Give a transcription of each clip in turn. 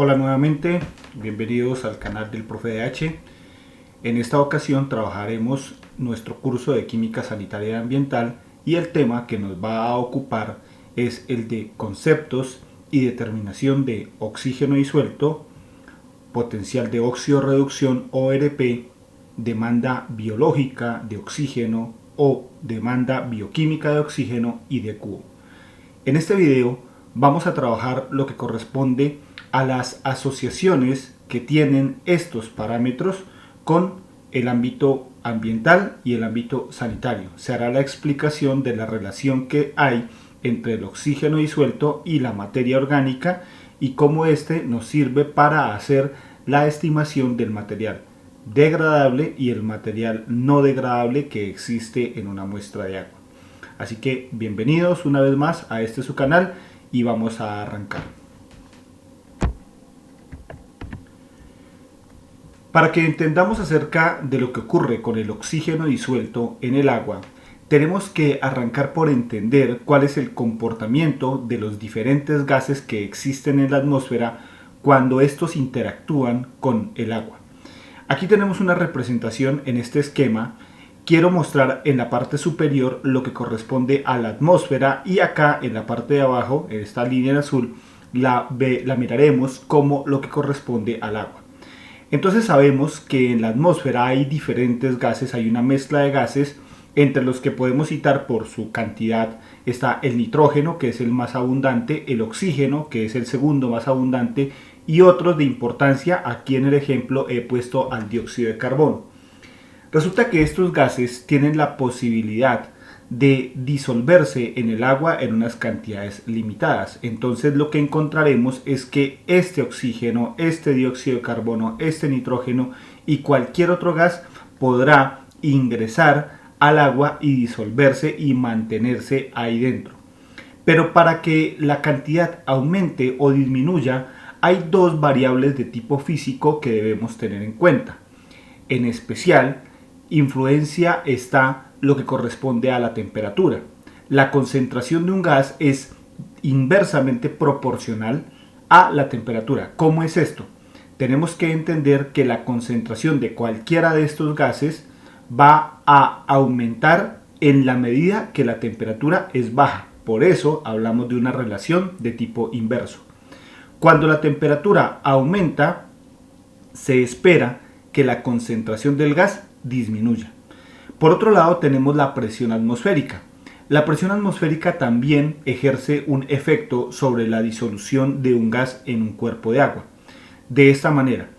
Hola nuevamente, bienvenidos al canal del Profe DH. En esta ocasión trabajaremos nuestro curso de Química Sanitaria y Ambiental y el tema que nos va a ocupar es el de conceptos y determinación de oxígeno disuelto, potencial de óxido-reducción ORP, demanda biológica de oxígeno o demanda bioquímica de oxígeno y de cubo. En este video vamos a trabajar lo que corresponde a las asociaciones que tienen estos parámetros con el ámbito ambiental y el ámbito sanitario. Se hará la explicación de la relación que hay entre el oxígeno disuelto y la materia orgánica y cómo este nos sirve para hacer la estimación del material degradable y el material no degradable que existe en una muestra de agua. Así que bienvenidos una vez más a este su canal y vamos a arrancar. Para que entendamos acerca de lo que ocurre con el oxígeno disuelto en el agua, tenemos que arrancar por entender cuál es el comportamiento de los diferentes gases que existen en la atmósfera cuando estos interactúan con el agua. Aquí tenemos una representación en este esquema. Quiero mostrar en la parte superior lo que corresponde a la atmósfera y acá en la parte de abajo, en esta línea en azul, la miraremos como lo que corresponde al agua. Entonces sabemos que en la atmósfera hay diferentes gases, hay una mezcla de gases, entre los que podemos citar por su cantidad está el nitrógeno, que es el más abundante, el oxígeno, que es el segundo más abundante, y otros de importancia. Aquí en el ejemplo he puesto al dióxido de carbono. Resulta que estos gases tienen la posibilidad de disolverse en el agua en unas cantidades limitadas. Entonces lo que encontraremos es que este oxígeno, este dióxido de carbono, este nitrógeno y cualquier otro gas podrá ingresar al agua y disolverse y mantenerse ahí dentro. Pero para que la cantidad aumente o disminuya, hay dos variables de tipo físico que debemos tener en cuenta. En especial, influencia está lo que corresponde a la temperatura. La concentración de un gas es inversamente proporcional a la temperatura. ¿Cómo es esto? Tenemos que entender que la concentración de cualquiera de estos gases va a aumentar en la medida que la temperatura es baja. Por eso hablamos de una relación de tipo inverso. Cuando la temperatura aumenta, se espera que la concentración del gas disminuya. Por otro lado tenemos la presión atmosférica. La presión atmosférica también ejerce un efecto sobre la disolución de un gas en un cuerpo de agua. De esta manera,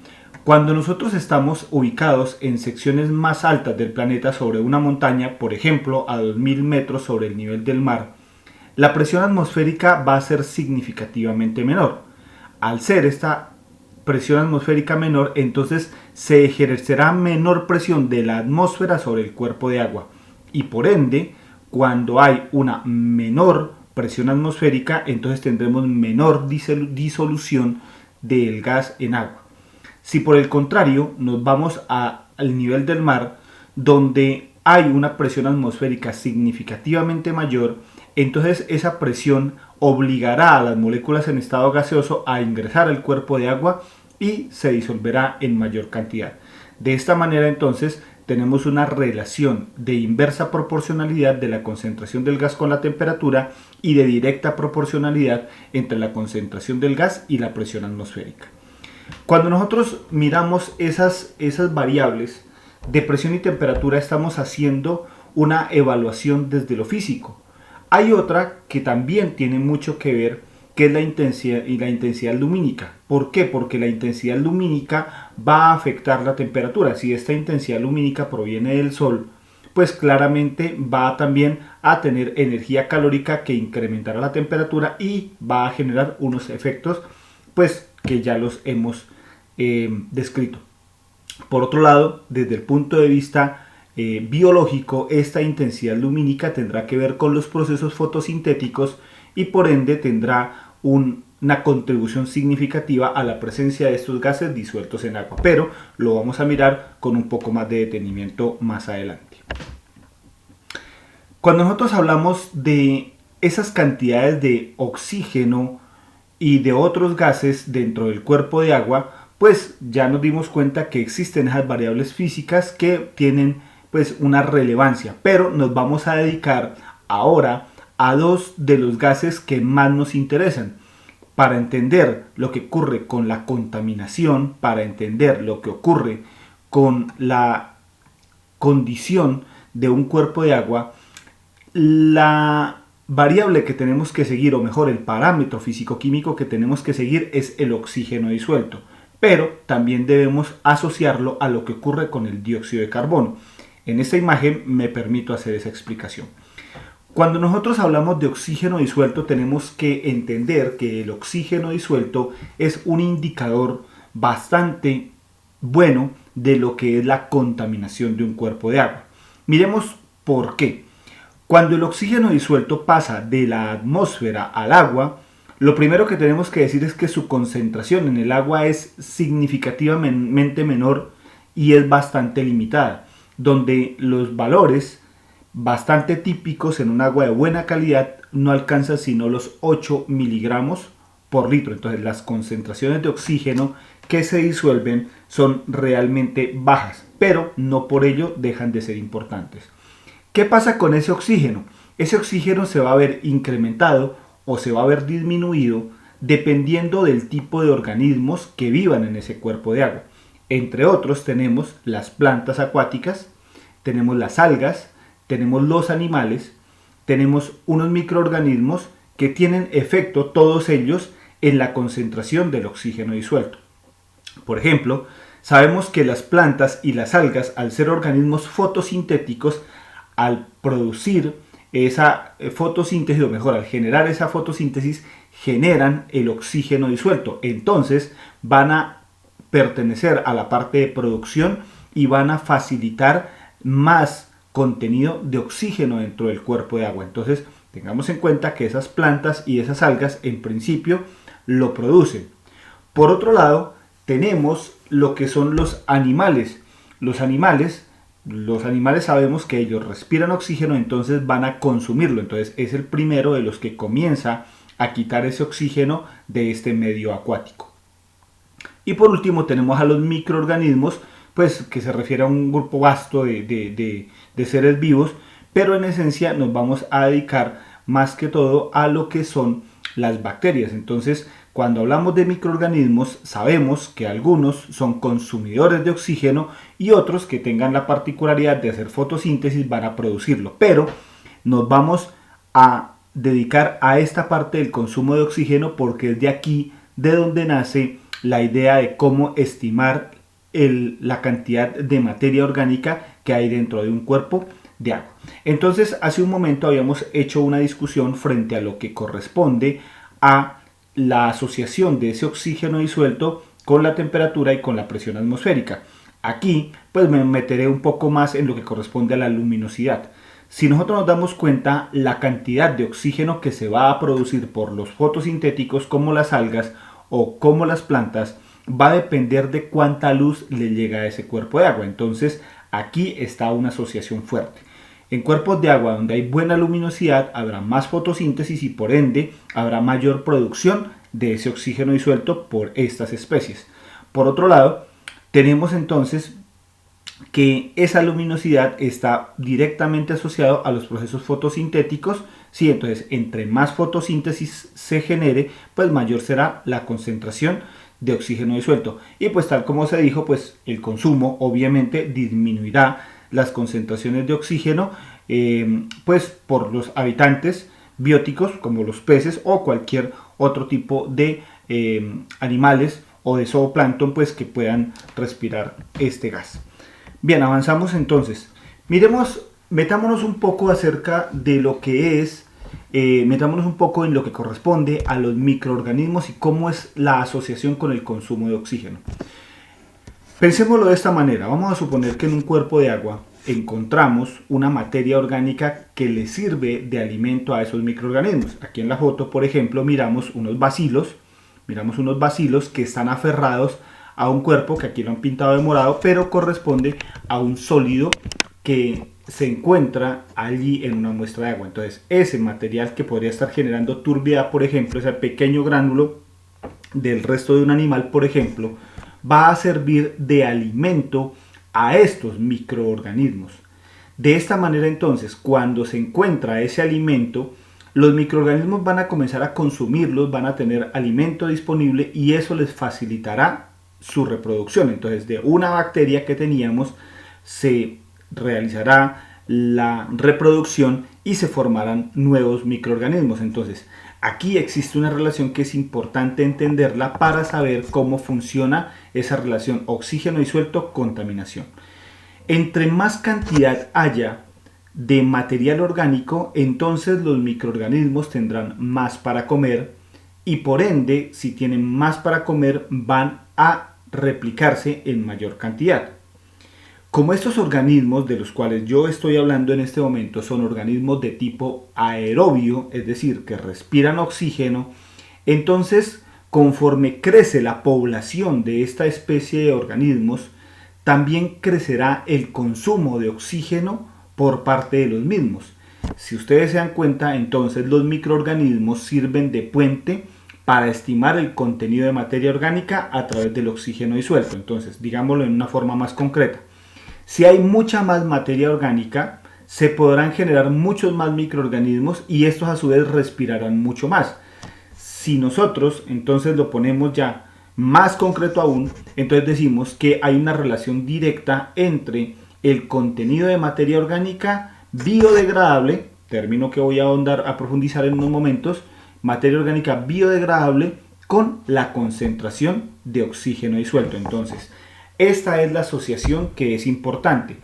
cuando nosotros estamos ubicados en secciones más altas del planeta sobre una montaña, por ejemplo a 2000 metros sobre el nivel del mar, la presión atmosférica va a ser significativamente menor. Al ser esta presión atmosférica menor, entonces se ejercerá menor presión de la atmósfera sobre el cuerpo de agua y por ende, cuando hay una menor presión atmosférica, entonces tendremos menor disolución del gas en agua. Si por el contrario nos vamos al nivel del mar, donde hay una presión atmosférica significativamente mayor, entonces esa presión obligará a las moléculas en estado gaseoso a ingresar al cuerpo de agua y se disolverá en mayor cantidad. De esta manera entonces tenemos una relación de inversa proporcionalidad de la concentración del gas con la temperatura y de directa proporcionalidad entre la concentración del gas y la presión atmosférica. Cuando nosotros miramos esas variables de presión y temperatura, estamos haciendo una evaluación desde lo físico. Hay otra que también tiene mucho que ver, que es la intensidad lumínica. ¿Por qué? Porque la intensidad lumínica va a afectar la temperatura. Si esta intensidad lumínica proviene del sol, pues claramente va también a tener energía calórica que incrementará la temperatura y va a generar unos efectos pues que ya los hemos descrito. Por otro lado, desde el punto de vista biológico, esta intensidad lumínica tendrá que ver con los procesos fotosintéticos y por ende tendrá una contribución significativa a la presencia de estos gases disueltos en agua, pero lo vamos a mirar con un poco más de detenimiento más adelante. Cuando nosotros hablamos de esas cantidades de oxígeno y de otros gases dentro del cuerpo de agua, pues ya nos dimos cuenta que existen esas variables físicas que tienen pues una relevancia, pero nos vamos a dedicar ahora a dos de los gases que más nos interesan para entender lo que ocurre con la contaminación, para entender lo que ocurre con la condición de un cuerpo de agua. La variable que tenemos que seguir, o mejor el parámetro físico-químico que tenemos que seguir, es el oxígeno disuelto, pero también debemos asociarlo a lo que ocurre con el dióxido de carbono. En esta imagen me permito hacer esa explicación. Cuando nosotros hablamos de oxígeno disuelto, tenemos que entender que el oxígeno disuelto es un indicador bastante bueno de lo que es la contaminación de un cuerpo de agua. Miremos por qué. Cuando el oxígeno disuelto pasa de la atmósfera al agua, lo primero que tenemos que decir es que su concentración en el agua es significativamente menor y es bastante limitada, donde los valores bastante típicos en un agua de buena calidad no alcanzan sino los 8 miligramos por litro. Entonces las concentraciones de oxígeno que se disuelven son realmente bajas, pero no por ello dejan de ser importantes. ¿Qué pasa con ese oxígeno? Ese oxígeno se va a ver incrementado o se va a ver disminuido dependiendo del tipo de organismos que vivan en ese cuerpo de agua. Entre otros tenemos las plantas acuáticas, tenemos las algas, tenemos los animales, tenemos unos microorganismos que tienen efecto todos ellos en la concentración del oxígeno disuelto. Por ejemplo, sabemos que las plantas y las algas, al ser organismos fotosintéticos, al producir esa fotosíntesis, o mejor, al generar esa fotosíntesis, generan el oxígeno disuelto. Entonces van a pertenecer a la parte de producción y van a facilitar más contenido de oxígeno dentro del cuerpo de agua. Entonces tengamos en cuenta que esas plantas y esas algas en principio lo producen. Por otro lado, tenemos lo que son los animales. Los animales sabemos que ellos respiran oxígeno, entonces van a consumirlo. Entonces es el primero de los que comienza a quitar ese oxígeno de este medio acuático. Y por último tenemos a los microorganismos, pues que se refiere a un grupo vasto de seres vivos, pero en esencia nos vamos a dedicar más que todo a lo que son las bacterias. Entonces, cuando hablamos de microorganismos, sabemos que algunos son consumidores de oxígeno y otros que tengan la particularidad de hacer fotosíntesis van a producirlo, pero nos vamos a dedicar a esta parte del consumo de oxígeno porque es de aquí de donde nace la idea de cómo estimar la cantidad de materia orgánica que hay dentro de un cuerpo de agua. Entonces, hace un momento habíamos hecho una discusión frente a lo que corresponde a la asociación de ese oxígeno disuelto con la temperatura y con la presión atmosférica. Aquí pues me meteré un poco más en lo que corresponde a la luminosidad. Si nosotros nos damos cuenta, la cantidad de oxígeno que se va a producir por los fotosintéticos como las algas o como las plantas va a depender de cuánta luz le llega a ese cuerpo de agua. Entonces aquí está una asociación fuerte. En cuerpos de agua donde hay buena luminosidad habrá más fotosíntesis y por ende habrá mayor producción de ese oxígeno disuelto por estas especies. Por otro lado, tenemos entonces que esa luminosidad está directamente asociado a los procesos fotosintéticos. Sí, entonces entre más fotosíntesis se genere, pues mayor será la concentración de oxígeno disuelto. Y pues tal como se dijo, pues el consumo obviamente disminuirá las concentraciones de oxígeno pues por los habitantes bióticos como los peces o cualquier otro tipo de animales o de zooplancton pues que puedan respirar este gas. Bien, avanzamos entonces. Metámonos un poco acerca de lo que es, metámonos un poco en lo que corresponde a los microorganismos y cómo es la asociación con el consumo de oxígeno. Pensémoslo de esta manera. Vamos a suponer que en un cuerpo de agua encontramos una materia orgánica que le sirve de alimento a esos microorganismos. Aquí en la foto, por ejemplo, miramos unos bacilos que están aferrados a un cuerpo que aquí lo han pintado de morado, pero corresponde a un sólido que se encuentra allí en una muestra de agua. Entonces, ese material que podría estar generando turbidez, por ejemplo, ese pequeño gránulo del resto de un animal, por ejemplo, va a servir de alimento a estos microorganismos. De esta manera entonces, cuando se encuentra ese alimento, los microorganismos van a comenzar a consumirlos, van a tener alimento disponible y eso les facilitará su reproducción. Entonces, de una bacteria que teníamos se realizará la reproducción y se formarán nuevos microorganismos. Entonces, aquí existe una relación que es importante entenderla para saber cómo funciona esa relación oxígeno disuelto, contaminación. Entre más cantidad haya de material orgánico, entonces los microorganismos tendrán más para comer y por ende, si tienen más para comer, van a replicarse en mayor cantidad. Como estos organismos de los cuales yo estoy hablando en este momento son organismos de tipo aerobio, es decir, que respiran oxígeno, entonces conforme crece la población de esta especie de organismos, también crecerá el consumo de oxígeno por parte de los mismos. Si ustedes se dan cuenta, entonces los microorganismos sirven de puente para estimar el contenido de materia orgánica a través del oxígeno disuelto. Entonces, digámoslo en una forma más concreta. Si hay mucha más materia orgánica, se podrán generar muchos más microorganismos y estos a su vez respirarán mucho más. Si nosotros entonces lo ponemos ya más concreto aún, entonces decimos que hay una relación directa entre el contenido de materia orgánica biodegradable, término que voy a ahondar, a profundizar en unos momentos, materia orgánica biodegradable con la concentración de oxígeno disuelto. Entonces, esta es la asociación que es importante.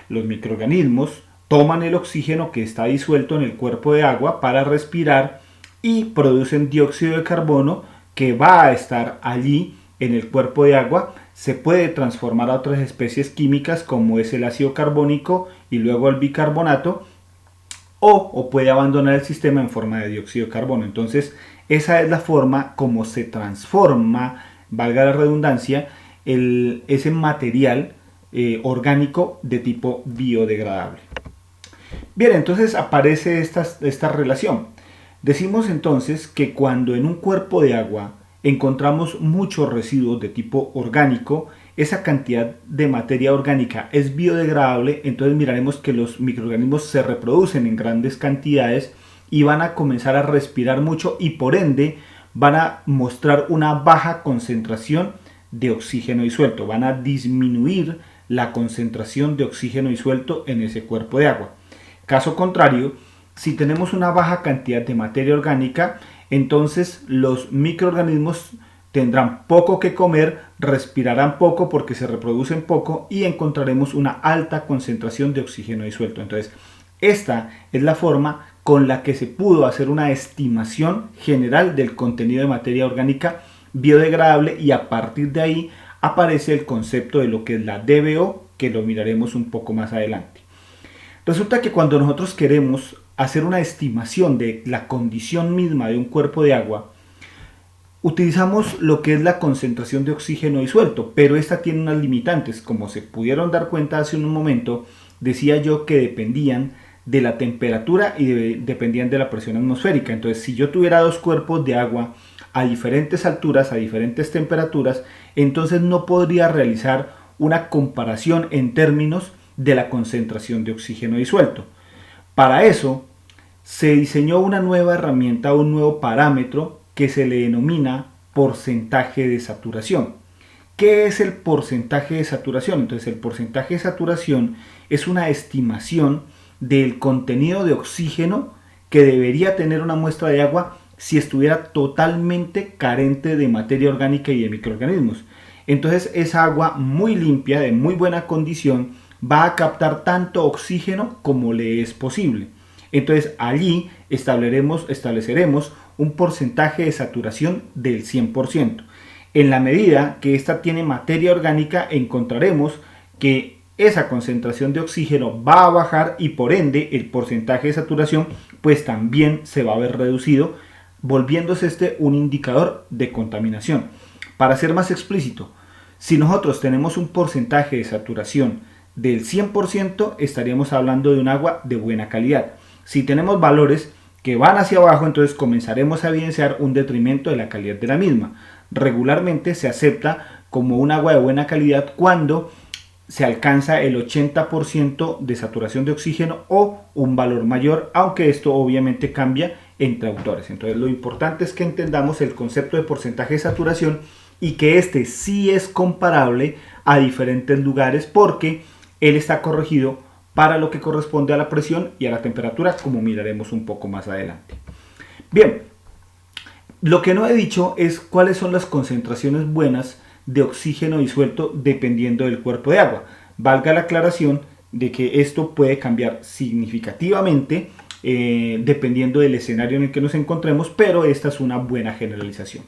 Los microorganismos toman el oxígeno que está disuelto en el cuerpo de agua para respirar y producen dióxido de carbono que va a estar allí en el cuerpo de agua. Se puede transformar a otras especies químicas como es el ácido carbónico y luego el bicarbonato, o puede abandonar el sistema en forma de dióxido de carbono. Entonces esa es la forma como se transforma, valga la redundancia, ese material orgánico de tipo biodegradable. Bien, entonces aparece esta relación. Decimos entonces que cuando en un cuerpo de agua encontramos muchos residuos de tipo orgánico, esa cantidad de materia orgánica es biodegradable, entonces miraremos que los microorganismos se reproducen en grandes cantidades y van a comenzar a respirar mucho y por ende van a mostrar una baja concentración de oxígeno disuelto, van a disminuir la concentración de oxígeno disuelto en ese cuerpo de agua. Caso contrario, si tenemos una baja cantidad de materia orgánica, entonces los microorganismos tendrán poco que comer, respirarán poco porque se reproducen poco y encontraremos una alta concentración de oxígeno disuelto. Entonces, esta es la forma con la que se pudo hacer una estimación general del contenido de materia orgánica biodegradable y a partir de ahí aparece el concepto de lo que es la DBO, que lo miraremos un poco más adelante. Resulta que cuando nosotros queremos hacer una estimación de la condición misma de un cuerpo de agua, utilizamos lo que es la concentración de oxígeno disuelto, pero esta tiene unas limitantes. Como se pudieron dar cuenta hace un momento, decía yo que dependían de la temperatura y dependían de la presión atmosférica. Entonces, si yo tuviera dos cuerpos de agua a diferentes alturas, a diferentes temperaturas, entonces no podría realizar una comparación en términos de la concentración de oxígeno disuelto. Para eso se diseñó una nueva herramienta, un nuevo parámetro que se le denomina porcentaje de saturación. ¿Qué es el porcentaje de saturación? Entonces el porcentaje de saturación es una estimación del contenido de oxígeno que debería tener una muestra de agua si estuviera totalmente carente de materia orgánica y de microorganismos. Entonces esa agua muy limpia, de muy buena condición, va a captar tanto oxígeno como le es posible. Entonces allí estableceremos un porcentaje de saturación del 100%. En la medida que ésta tiene materia orgánica, encontraremos que esa concentración de oxígeno va a bajar y por ende el porcentaje de saturación pues también se va a ver reducido, volviéndose este un indicador de contaminación. Para ser más explícito, si nosotros tenemos un porcentaje de saturación del 100%, estaríamos hablando de un agua de buena calidad. Si tenemos valores que van hacia abajo, entonces comenzaremos a evidenciar un detrimento de la calidad de la misma. Regularmente se acepta como un agua de buena calidad cuando se alcanza el 80% de saturación de oxígeno o un valor mayor, aunque esto obviamente cambia entre autores. Entonces lo importante es que entendamos el concepto de porcentaje de saturación y que este sí es comparable a diferentes lugares porque él está corregido para lo que corresponde a la presión y a la temperatura, como miraremos un poco más adelante. Bien, lo que no he dicho es cuáles son las concentraciones buenas de oxígeno disuelto dependiendo del cuerpo de agua. Valga la aclaración de que esto puede cambiar significativamente dependiendo del escenario en el que nos encontremos, pero esta es una buena generalización.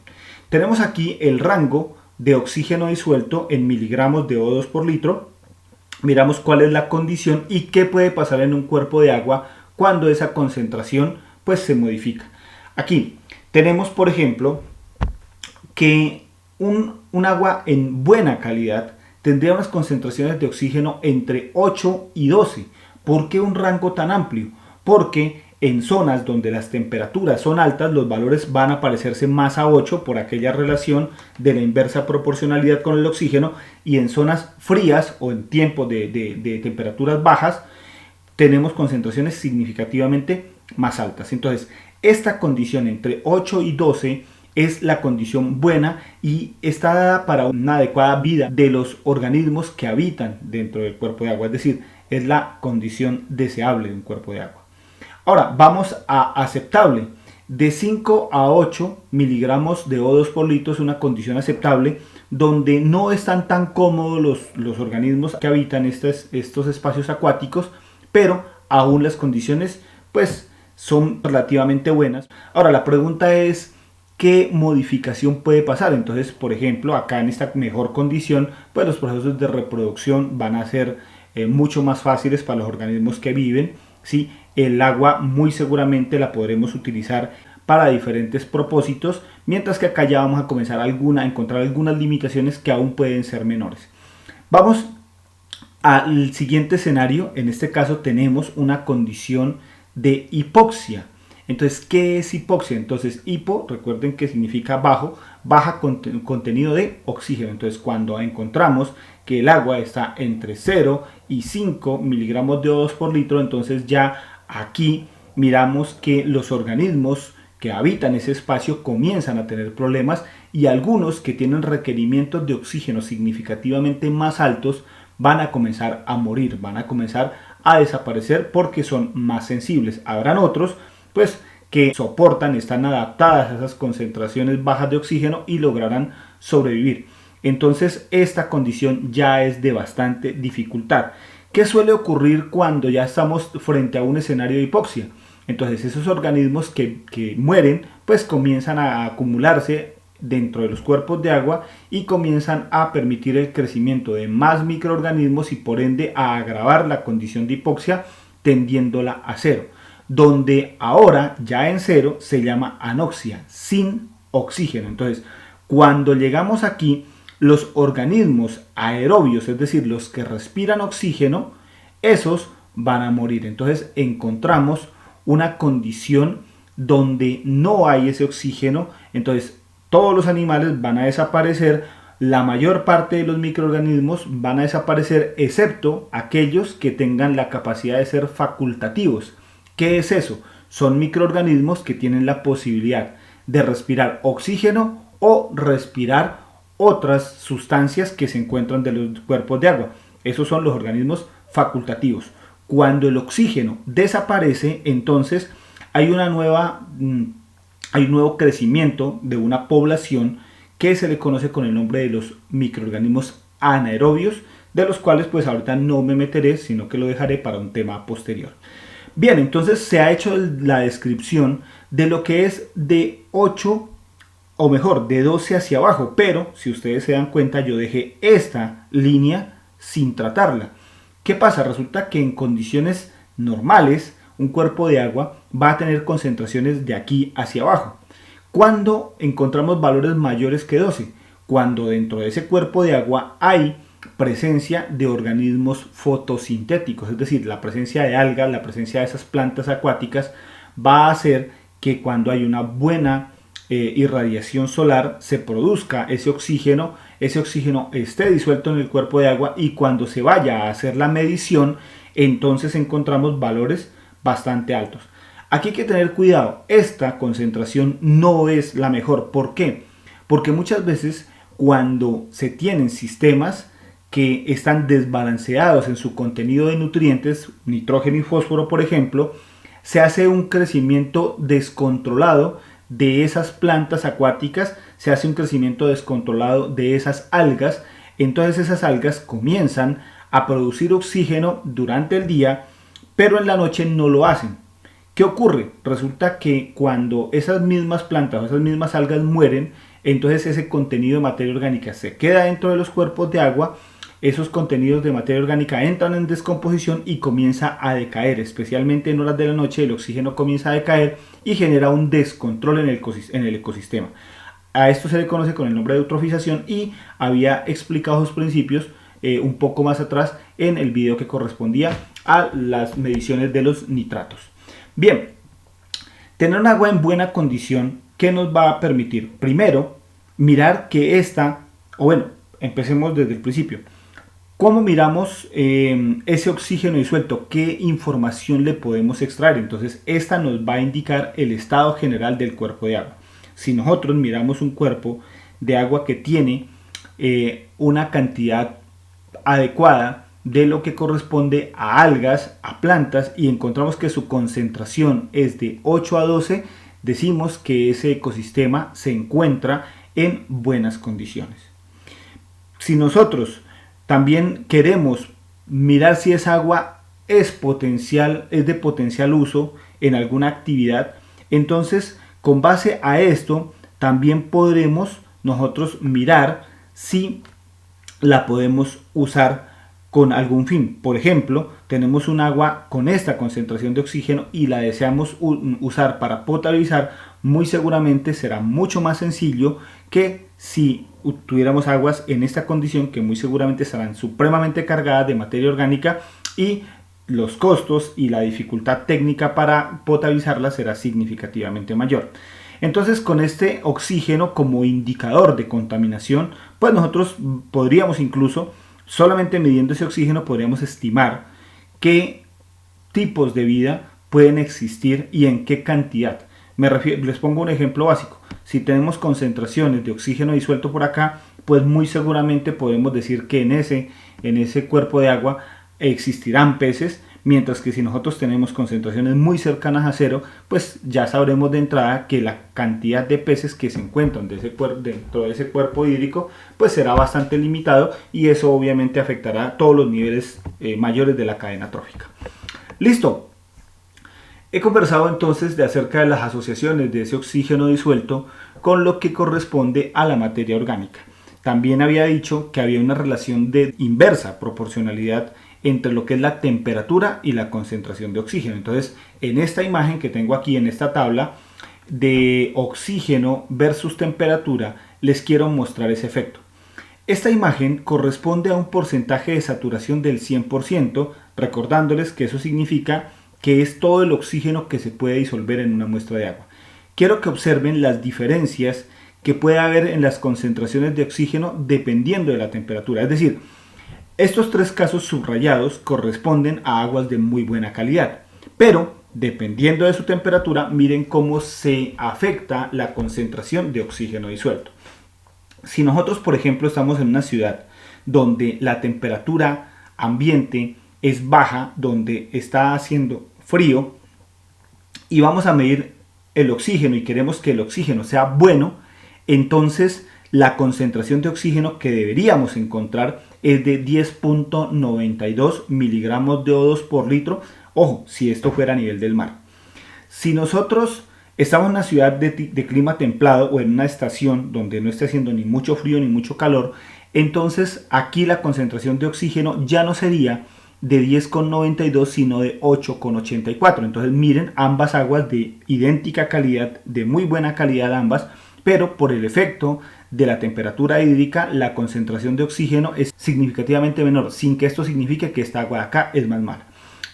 Tenemos aquí el rango de oxígeno disuelto en miligramos de O2 por litro. Miramos cuál es la condición y qué puede pasar en un cuerpo de agua cuando esa concentración pues se modifica. Aquí tenemos, por ejemplo, que un agua en buena calidad tendría unas concentraciones de oxígeno entre 8 y 12. ¿Por qué un rango tan amplio? Porque en zonas donde las temperaturas son altas, los valores van a parecerse más a 8 por aquella relación de la inversa proporcionalidad con el oxígeno, y en zonas frías o en tiempos de temperaturas bajas tenemos concentraciones significativamente más altas. Entonces, esta condición entre 8 y 12 es la condición buena y está dada para una adecuada vida de los organismos que habitan dentro del cuerpo de agua, es decir, es la condición deseable de un cuerpo de agua. Ahora vamos a aceptable. De 5 a 8 miligramos de O2 por litro es una condición aceptable donde no están tan cómodos los organismos que habitan estos espacios acuáticos, pero aún las condiciones pues son relativamente buenas. Ahora la pregunta es, ¿qué modificación puede pasar? Entonces, por ejemplo, acá en esta mejor condición, pues los procesos de reproducción van a ser mucho más fáciles para los organismos que viven, ¿sí? El agua muy seguramente la podremos utilizar para diferentes propósitos, mientras que acá ya vamos a comenzar a encontrar algunas limitaciones que aún pueden ser menores. Vamos al siguiente escenario. En este caso tenemos una condición de hipoxia. Entonces, ¿qué es hipoxia? Entonces, hipo, recuerden que significa bajo, baja contenido de oxígeno. Entonces, cuando encontramos que el agua está entre 0 y 5 miligramos de O2 por litro, entonces ya aquí miramos que los organismos que habitan ese espacio comienzan a tener problemas, y algunos que tienen requerimientos de oxígeno significativamente más altos van a comenzar a morir, van a comenzar a desaparecer porque son más sensibles. Habrán otros pues que soportan, están adaptadas a esas concentraciones bajas de oxígeno y lograrán sobrevivir. Entonces esta condición ya es de bastante dificultad. ¿Qué suele ocurrir cuando ya estamos frente a un escenario de hipoxia? Entonces esos organismos que mueren pues comienzan a acumularse dentro de los cuerpos de agua y comienzan a permitir el crecimiento de más microorganismos y por ende a agravar la condición de hipoxia, tendiéndola a cero, donde ahora ya en cero se llama anoxia, sin oxígeno. Entonces, cuando llegamos aquí, los organismos aerobios, es decir, los que respiran oxígeno, esos van a morir. Entonces encontramos una condición donde no hay ese oxígeno, entonces todos los animales van a desaparecer, la mayor parte de los microorganismos van a desaparecer, excepto aquellos que tengan la capacidad de ser facultativos. ¿Qué es eso? Son microorganismos que tienen la posibilidad de respirar oxígeno o respirar otras sustancias que se encuentran de los cuerpos de agua. Esos son los organismos facultativos. Cuando el oxígeno desaparece, entonces hay un nuevo crecimiento de una población que se le conoce con el nombre de los microorganismos anaerobios, de los cuales pues ahorita no me meteré, sino que lo dejaré para un tema posterior. Bien, entonces se ha hecho la descripción de lo que es de 8, o mejor, de 12 hacia abajo, pero si ustedes se dan cuenta yo dejé esta línea sin tratarla. ¿Qué pasa? Resulta que en condiciones normales un cuerpo de agua va a tener concentraciones de aquí hacia abajo. ¿Cuándo encontramos valores mayores que 12? Cuando dentro de ese cuerpo de agua hay presencia de organismos fotosintéticos, es decir, la presencia de algas, la presencia de esas plantas acuáticas va a hacer que cuando hay una buena irradiación solar se produzca ese oxígeno esté disuelto en el cuerpo de agua, y cuando se vaya a hacer la medición, entonces encontramos valores bastante altos. Aquí hay que tener cuidado, esta concentración no es la mejor. ¿Por qué? Porque muchas veces cuando se tienen sistemas que están desbalanceados en su contenido de nutrientes, nitrógeno y fósforo por ejemplo, se hace un crecimiento descontrolado de esas plantas acuáticas, se hace un crecimiento descontrolado de esas algas. Entonces esas algas comienzan a producir oxígeno durante el día, pero en la noche no lo hacen. ¿Qué ocurre? Resulta que cuando esas mismas plantas o esas mismas algas mueren, entonces ese contenido de materia orgánica se queda dentro de los cuerpos de agua. Esos contenidos de materia orgánica entran en descomposición y comienza a decaer, especialmente en horas de la noche el oxígeno comienza a decaer y genera un descontrol en el ecosistema. A esto se le conoce con el nombre de eutrofización, y había explicado esos principios un poco más atrás en el video que correspondía a las mediciones de los nitratos. Bien, tener un agua en buena condición, ¿qué nos va a permitir? Primero, mirar que empecemos desde el principio. ¿Cómo miramos ese oxígeno disuelto? ¿Qué información le podemos extraer? Entonces, esta nos va a indicar el estado general del cuerpo de agua. Si nosotros miramos un cuerpo de agua que tiene una cantidad adecuada de lo que corresponde a algas, a plantas, y encontramos que su concentración es de 8 a 12, decimos que ese ecosistema se encuentra en buenas condiciones. Si nosotros también queremos mirar si esa agua es de potencial uso en alguna actividad, entonces con base a esto también podremos nosotros mirar si la podemos usar con algún fin. Por ejemplo, tenemos un agua con esta concentración de oxígeno y la deseamos usar para potabilizar, muy seguramente será mucho más sencillo que si tuviéramos aguas en esta condición, que muy seguramente estarán supremamente cargadas de materia orgánica, y los costos y la dificultad técnica para potabilizarlas será significativamente mayor. Entonces, con este oxígeno como indicador de contaminación, pues nosotros podríamos, incluso solamente midiendo ese oxígeno, podríamos estimar qué tipos de vida pueden existir y en qué cantidad. Les pongo un ejemplo básico. Si tenemos concentraciones de oxígeno disuelto por acá, pues muy seguramente podemos decir que en ese cuerpo de agua existirán peces, mientras que si nosotros tenemos concentraciones muy cercanas a cero, pues ya sabremos de entrada que la cantidad de peces que se encuentran dentro de ese cuerpo hídrico pues será bastante limitado, y eso obviamente afectará todos los niveles mayores de la cadena trófica. Listo. He conversado entonces acerca de las asociaciones de ese oxígeno disuelto con lo que corresponde a la materia orgánica. También había dicho que había una relación de inversa proporcionalidad entre lo que es la temperatura y la concentración de oxígeno. Entonces, en esta imagen que tengo aquí, en esta tabla de oxígeno versus temperatura, les quiero mostrar ese efecto. Esta imagen corresponde a un porcentaje de saturación del 100%, recordándoles que eso significa que es todo el oxígeno que se puede disolver en una muestra de agua. Quiero que observen las diferencias que puede haber en las concentraciones de oxígeno dependiendo de la temperatura. Es decir, estos tres casos subrayados corresponden a aguas de muy buena calidad, pero dependiendo de su temperatura, miren cómo se afecta la concentración de oxígeno disuelto. Si nosotros, por ejemplo, estamos en una ciudad donde la temperatura ambiente es baja, donde está haciendo frío, y vamos a medir el oxígeno y queremos que el oxígeno sea bueno, entonces la concentración de oxígeno que deberíamos encontrar es de 10.92 miligramos de O2 por litro. Ojo, si esto fuera a nivel del mar. Si nosotros estamos en una ciudad de clima templado o en una estación donde no esté haciendo ni mucho frío ni mucho calor, entonces aquí la concentración de oxígeno ya no sería de 10.92 sino de 8.84. Entonces miren, ambas aguas de idéntica calidad, de muy buena calidad ambas, pero por el efecto de la temperatura hídrica la concentración de oxígeno es significativamente menor, sin que esto signifique que esta agua de acá es más mala.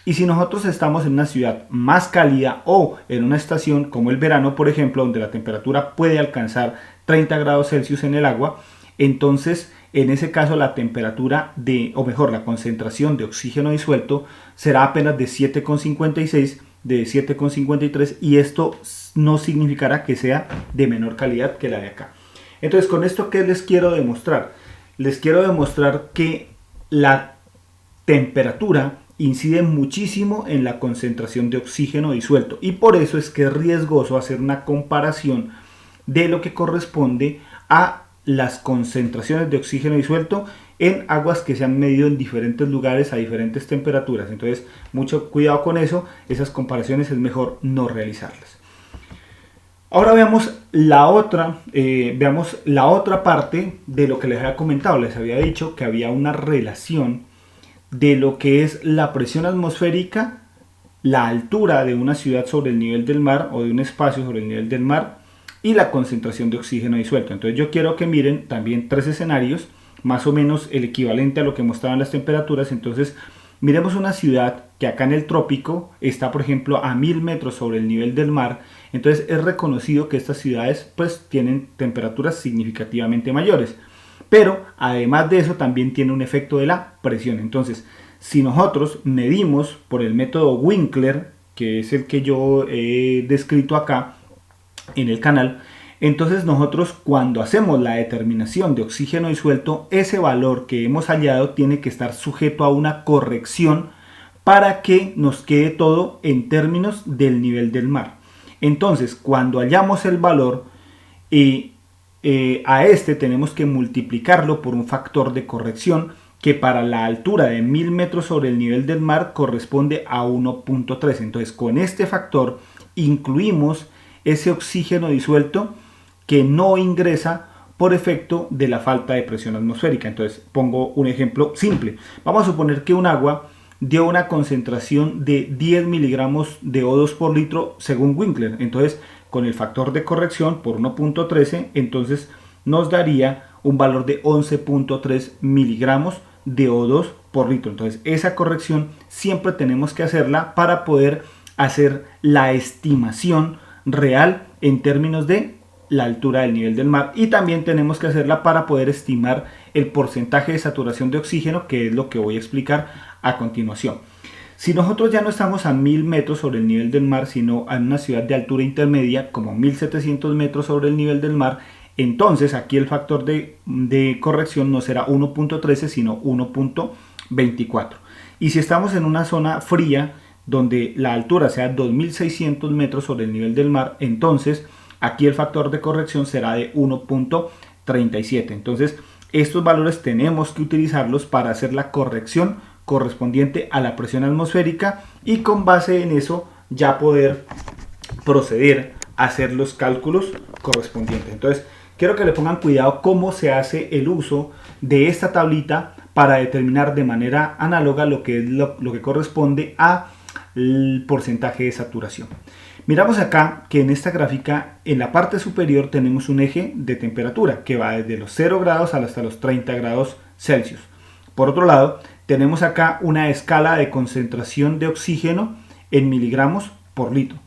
Y si nosotros estamos en una ciudad más cálida o en una estación como el verano, por ejemplo, donde la temperatura puede alcanzar 30 grados Celsius en el agua, entonces en ese caso la temperatura o mejor, la concentración de oxígeno disuelto será apenas de 7,56, de 7,53, y esto no significará que sea de menor calidad que la de acá. Entonces, ¿con esto qué les quiero demostrar? Les quiero demostrar que la temperatura incide muchísimo en la concentración de oxígeno disuelto, y por eso es que es riesgoso hacer una comparación de lo que corresponde a las concentraciones de oxígeno disuelto en aguas que se han medido en diferentes lugares a diferentes temperaturas. Entonces, mucho cuidado con eso, esas comparaciones es mejor no realizarlas. Ahora veamos la otra parte de lo que les había comentado. Les había dicho que había una relación de lo que es la presión atmosférica, la altura de una ciudad sobre el nivel del mar o de un espacio sobre el nivel del mar y la concentración de oxígeno disuelto. Entonces yo quiero que miren también tres escenarios, más o menos el equivalente a lo que mostraban las temperaturas. Entonces miremos una ciudad que acá en el trópico está, por ejemplo, a 1000 metros sobre el nivel del mar. Entonces es reconocido que estas ciudades pues tienen temperaturas significativamente mayores. Pero además de eso también tiene un efecto de la presión. Entonces, si nosotros medimos por el método Winkler, que es el que yo he descrito acá en el canal, entonces nosotros cuando hacemos la determinación de oxígeno disuelto, ese valor que hemos hallado tiene que estar sujeto a una corrección para que nos quede todo en términos del nivel del mar. Entonces, cuando hallamos el valor a este tenemos que multiplicarlo por un factor de corrección que para la altura de 1000 metros sobre el nivel del mar corresponde a 1.3. Entonces con este factor incluimos ese oxígeno disuelto que no ingresa por efecto de la falta de presión atmosférica. Entonces pongo un ejemplo simple. Vamos a suponer que un agua dio una concentración de 10 miligramos de O2 por litro según Winkler. Entonces con el factor de corrección por 1.13, entonces nos daría un valor de 11.3 miligramos de O2 por litro. Entonces esa corrección siempre tenemos que hacerla para poder hacer la estimación real en términos de la altura del nivel del mar, y también tenemos que hacerla para poder estimar el porcentaje de saturación de oxígeno, que es lo que voy a explicar a continuación. Si nosotros ya no estamos a 1000 metros sobre el nivel del mar, sino en una ciudad de altura intermedia, como 1700 metros sobre el nivel del mar, entonces aquí el factor de corrección no será 1.13, sino 1.24. Y si estamos en una zona fría, donde la altura sea 2600 metros sobre el nivel del mar, entonces aquí el factor de corrección será de 1.37. Entonces estos valores tenemos que utilizarlos para hacer la corrección correspondiente a la presión atmosférica, y con base en eso ya poder proceder a hacer los cálculos correspondientes. Entonces quiero que le pongan cuidado cómo se hace el uso de esta tablita para determinar de manera análoga lo que es lo que corresponde al porcentaje de saturación. Miramos acá que en esta gráfica en la parte superior tenemos un eje de temperatura que va desde los 0 grados hasta los 30 grados Celsius. Por otro lado, tenemos acá una escala de concentración de oxígeno en miligramos por litro.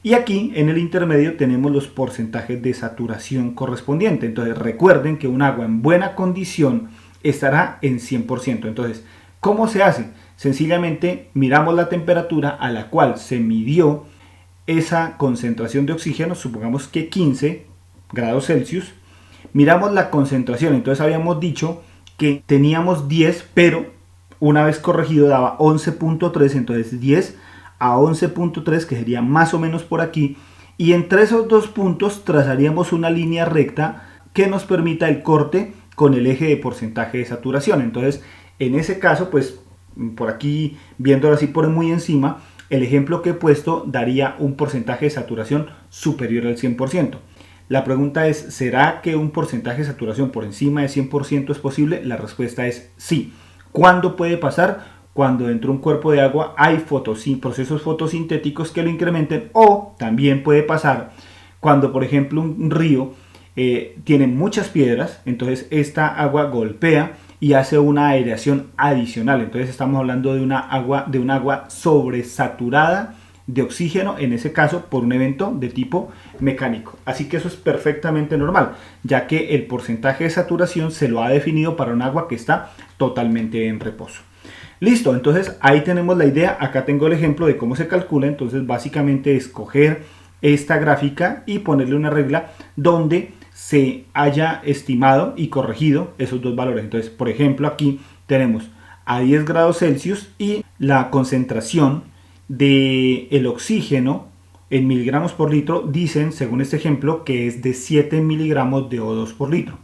Y aquí en el intermedio tenemos los porcentajes de saturación correspondiente. Entonces recuerden que un agua en buena condición estará en 100%. Entonces, ¿cómo se hace? Sencillamente miramos la temperatura a la cual se midió esa concentración de oxígeno, supongamos que 15 grados Celsius. Miramos la concentración, entonces habíamos dicho que teníamos 10, pero una vez corregido daba 11.3, entonces 10 a 11.3, que sería más o menos por aquí, y entre esos dos puntos trazaríamos una línea recta que nos permita el corte con el eje de porcentaje de saturación. Entonces en ese caso, pues por aquí viéndolo así por muy encima, el ejemplo que he puesto daría un porcentaje de saturación superior al 100%. La pregunta es, ¿será que un porcentaje de saturación por encima de 100% es posible? La respuesta es sí. ¿Cuándo puede pasar? Cuando dentro de un cuerpo de agua hay procesos fotosintéticos que lo incrementen, o también puede pasar cuando, por ejemplo, un río tiene muchas piedras, entonces esta agua golpea y hace una aireación adicional. Entonces estamos hablando de un agua sobresaturada de oxígeno, en ese caso por un evento de tipo mecánico. Así que eso es perfectamente normal, ya que el porcentaje de saturación se lo ha definido para un agua que está totalmente en reposo. Listo, entonces ahí tenemos la idea. Acá tengo el ejemplo de cómo se calcula. Entonces básicamente escoger esta gráfica y ponerle una regla donde se haya estimado y corregido esos dos valores. Entonces, por ejemplo, aquí tenemos a 10 grados Celsius y la concentración del oxígeno en miligramos por litro, dicen, según este ejemplo, que es de 7 miligramos de O2 por litro.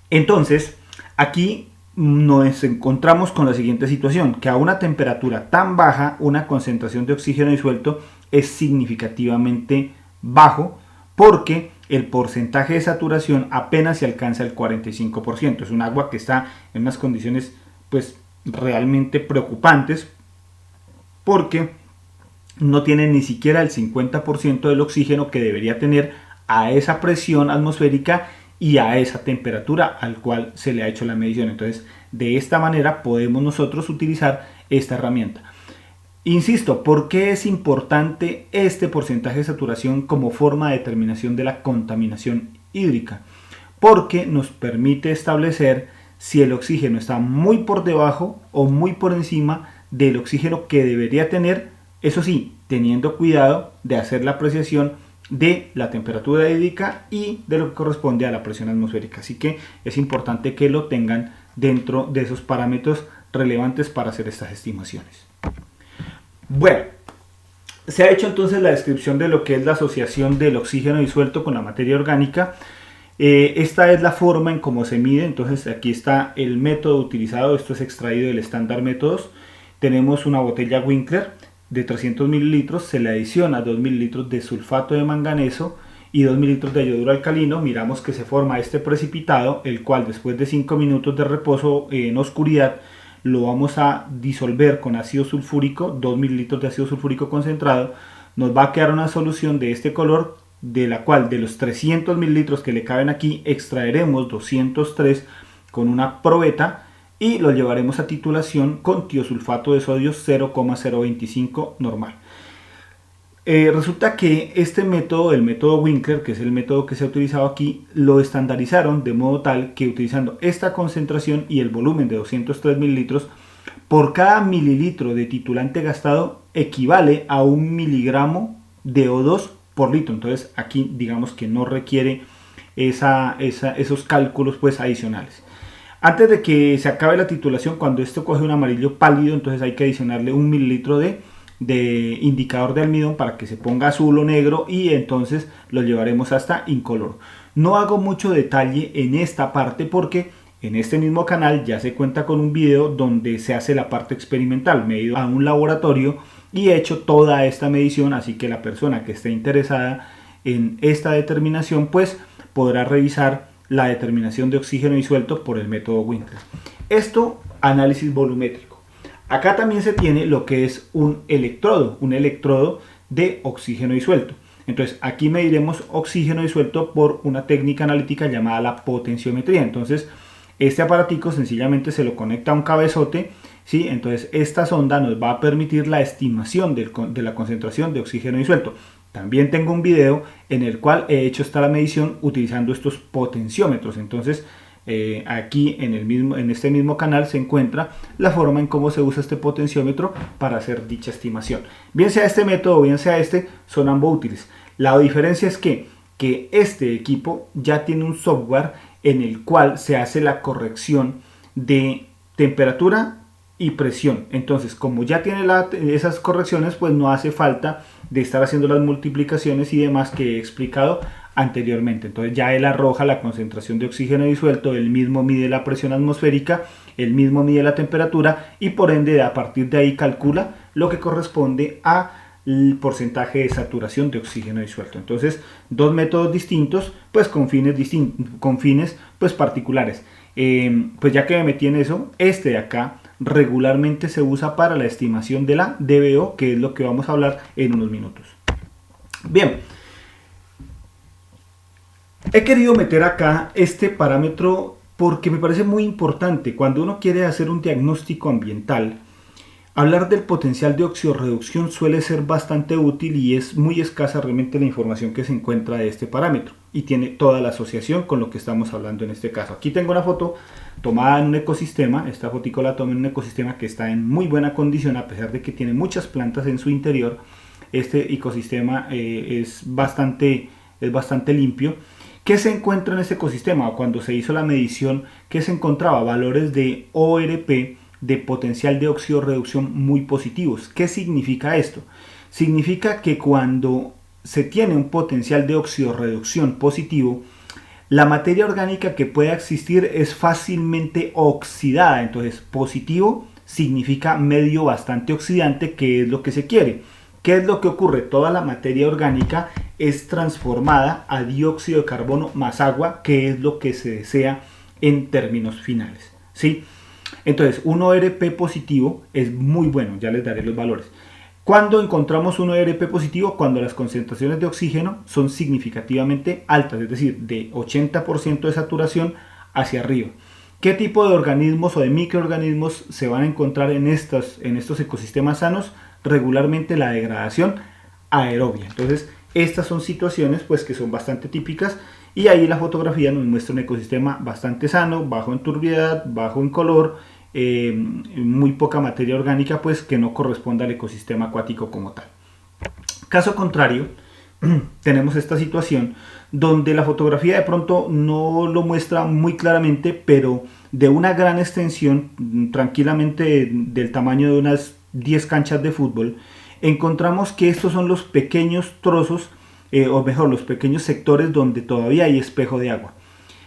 Entonces, aquí nos encontramos con la siguiente situación, que a una temperatura tan baja, una concentración de oxígeno disuelto es significativamente bajo, porque el porcentaje de saturación apenas se alcanza el 45%. Es un agua que está en unas condiciones pues realmente preocupantes, porque no tiene ni siquiera el 50% del oxígeno que debería tener a esa presión atmosférica y a esa temperatura al cual se le ha hecho la medición. Entonces, de esta manera podemos nosotros utilizar esta herramienta. Insisto, ¿por qué es importante este porcentaje de saturación como forma de determinación de la contaminación hídrica? Porque nos permite establecer si el oxígeno está muy por debajo o muy por encima del oxígeno que debería tener, eso sí, teniendo cuidado de hacer la apreciación de la temperatura hídrica y de lo que corresponde a la presión atmosférica. Así que es importante que lo tengan dentro de esos parámetros relevantes para hacer estas estimaciones. Bueno, se ha hecho entonces la descripción de lo que es la asociación del oxígeno disuelto con la materia orgánica. Esta es la forma en cómo se mide. Entonces aquí está el método utilizado. Esto es extraído del estándar métodos. Tenemos una botella Winkler de 300 mililitros, se le adiciona 2 mililitros de sulfato de manganeso y 2 mililitros de yoduro alcalino. Miramos que se forma este precipitado, el cual después de 5 minutos de reposo en oscuridad lo vamos a disolver con ácido sulfúrico, 2 mililitros de ácido sulfúrico concentrado. Nos va a quedar una solución de este color, de la cual de los 300 mililitros que le caben aquí extraeremos 203 con una probeta y lo llevaremos a titulación con tiosulfato de sodio 0,025 normal. Resulta que este método, el método Winkler, que es el método que se ha utilizado aquí, lo estandarizaron de modo tal que utilizando esta concentración y el volumen de 203 mililitros, por cada mililitro de titulante gastado equivale a 1 miligramo de O2 por litro. Entonces aquí digamos que no requiere esos cálculos pues adicionales. Antes de que se acabe la titulación, cuando esto coge un amarillo pálido, entonces hay que adicionarle 1 mililitro de indicador de almidón para que se ponga azul o negro y entonces lo llevaremos hasta incoloro. No hago mucho detalle en esta parte porque en este mismo canal ya se cuenta con un video donde se hace la parte experimental. Me he ido a un laboratorio y he hecho toda esta medición, así que la persona que esté interesada en esta determinación pues podrá revisar la determinación de oxígeno disuelto por el método Winkler. Esto, análisis volumétrico. Acá también se tiene lo que es un electrodo de oxígeno disuelto. Entonces aquí mediremos oxígeno disuelto por una técnica analítica llamada la potenciometría. Entonces este aparatico sencillamente se lo conecta a un cabezote, ¿sí? Entonces esta sonda nos va a permitir la estimación de la concentración de oxígeno disuelto. También tengo un video en el cual he hecho la medición utilizando estos potenciómetros. Entonces aquí en este mismo canal se encuentra la forma en cómo se usa este potenciómetro para hacer dicha estimación. Bien sea este método o bien sea este, son ambos útiles. La diferencia es que este equipo ya tiene un software en el cual se hace la corrección de temperatura y presión. Entonces, como ya tiene esas correcciones, pues no hace falta de estar haciendo las multiplicaciones y demás que he explicado anteriormente. Entonces ya él arroja la concentración de oxígeno disuelto, él mismo mide la presión atmosférica, él mismo mide la temperatura y por ende a partir de ahí calcula lo que corresponde al porcentaje de saturación de oxígeno disuelto. Entonces, dos métodos distintos, pues con fines pues particulares. Pues ya que me metí en eso, este de acá regularmente se usa para la estimación de la DBO, que es lo que vamos a hablar en unos minutos. Bien, he querido meter acá este parámetro porque me parece muy importante cuando uno quiere hacer un diagnóstico ambiental. Hablar del potencial de oxirreducción suele ser bastante útil y es muy escasa realmente la información que se encuentra de este parámetro y tiene toda la asociación con lo que estamos hablando en este caso. Aquí tengo una foto tomada en un ecosistema, esta fotico la tomé en un ecosistema que está en muy buena condición a pesar de que tiene muchas plantas en su interior. Este ecosistema es bastante limpio. ¿Qué se encuentra en este ecosistema? Cuando se hizo la medición, ¿qué se encontraba? Valores de ORP, de potencial de oxirreducción muy positivos. ¿Qué significa esto? Significa que cuando se tiene un potencial de oxirreducción positivo, la materia orgánica que pueda existir es fácilmente oxidada. Entonces, positivo significa medio bastante oxidante, que es lo que se quiere. ¿Qué es lo que ocurre? Toda la materia orgánica es transformada a dióxido de carbono más agua, que es lo que se desea en términos finales, ¿sí? Entonces, un ORP positivo es muy bueno, ya les daré los valores. ¿Cuándo encontramos un ORP positivo? Cuando las concentraciones de oxígeno son significativamente altas, es decir, de 80% de saturación hacia arriba. ¿Qué tipo de organismos o de microorganismos se van a encontrar en estos ecosistemas sanos? Regularmente la degradación aerobia. Entonces, estas son situaciones pues que son bastante típicas y ahí la fotografía nos muestra un ecosistema bastante sano, bajo en turbiedad, bajo en color, muy poca materia orgánica pues que no corresponde al ecosistema acuático como tal. Caso contrario, tenemos esta situación donde la fotografía de pronto no lo muestra muy claramente, pero de una gran extensión, tranquilamente del tamaño de unas 10 canchas de fútbol, encontramos que estos son los pequeños trozos, o mejor, los pequeños sectores donde todavía hay espejo de agua.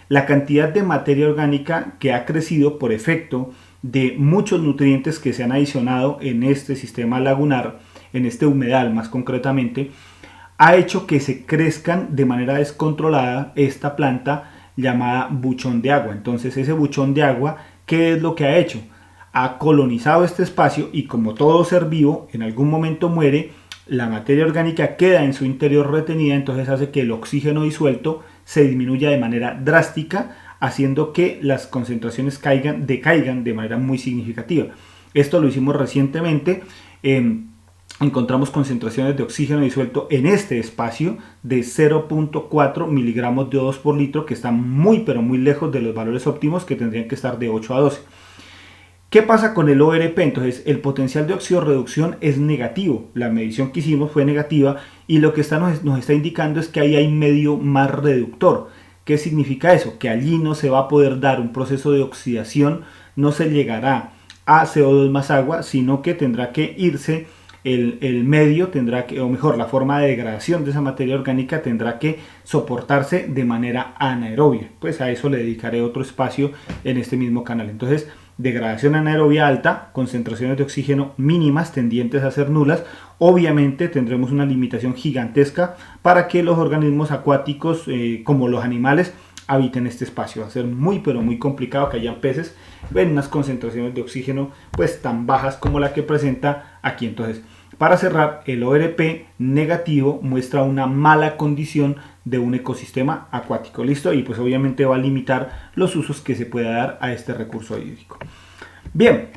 La cantidad de materia orgánica que ha crecido por efecto de muchos nutrientes que se han adicionado en este sistema lagunar, en este humedal más concretamente, ha hecho que se crezcan de manera descontrolada esta planta llamada buchón de agua. Entonces ese buchón de agua, ¿qué es lo que ha hecho? Ha colonizado este espacio y como todo ser vivo, en algún momento muere, la materia orgánica queda en su interior retenida, entonces hace que el oxígeno disuelto se disminuya de manera drástica, haciendo que las concentraciones decaigan de manera muy significativa. Esto lo hicimos recientemente. Encontramos concentraciones de oxígeno disuelto en este espacio de 0.4 miligramos de O2 por litro, que están muy pero muy lejos de los valores óptimos que tendrían que estar de 8 a 12. ¿Qué pasa con el ORP? Entonces el potencial de oxirreducción es negativo, la medición que hicimos fue negativa y lo que nos está indicando es que ahí hay medio más reductor. ¿Qué significa eso? Que allí no se va a poder dar un proceso de oxidación, no se llegará a CO2 más agua, sino que tendrá que irse el medio, tendrá que, o mejor, la forma de degradación de esa materia orgánica tendrá que soportarse de manera anaerobia. Pues a eso le dedicaré otro espacio en este mismo canal. Entonces, degradación anaerobia alta, concentraciones de oxígeno mínimas tendientes a ser nulas. Obviamente tendremos una limitación gigantesca para que los organismos acuáticos como los animales habiten este espacio. Va a ser muy pero muy complicado que hayan peces en unas concentraciones de oxígeno pues tan bajas como la que presenta aquí. Entonces, para cerrar, el ORP negativo muestra una mala condición de un ecosistema acuático. ¿Listo? Y pues obviamente va a limitar los usos que se pueda dar a este recurso hídrico. Bien,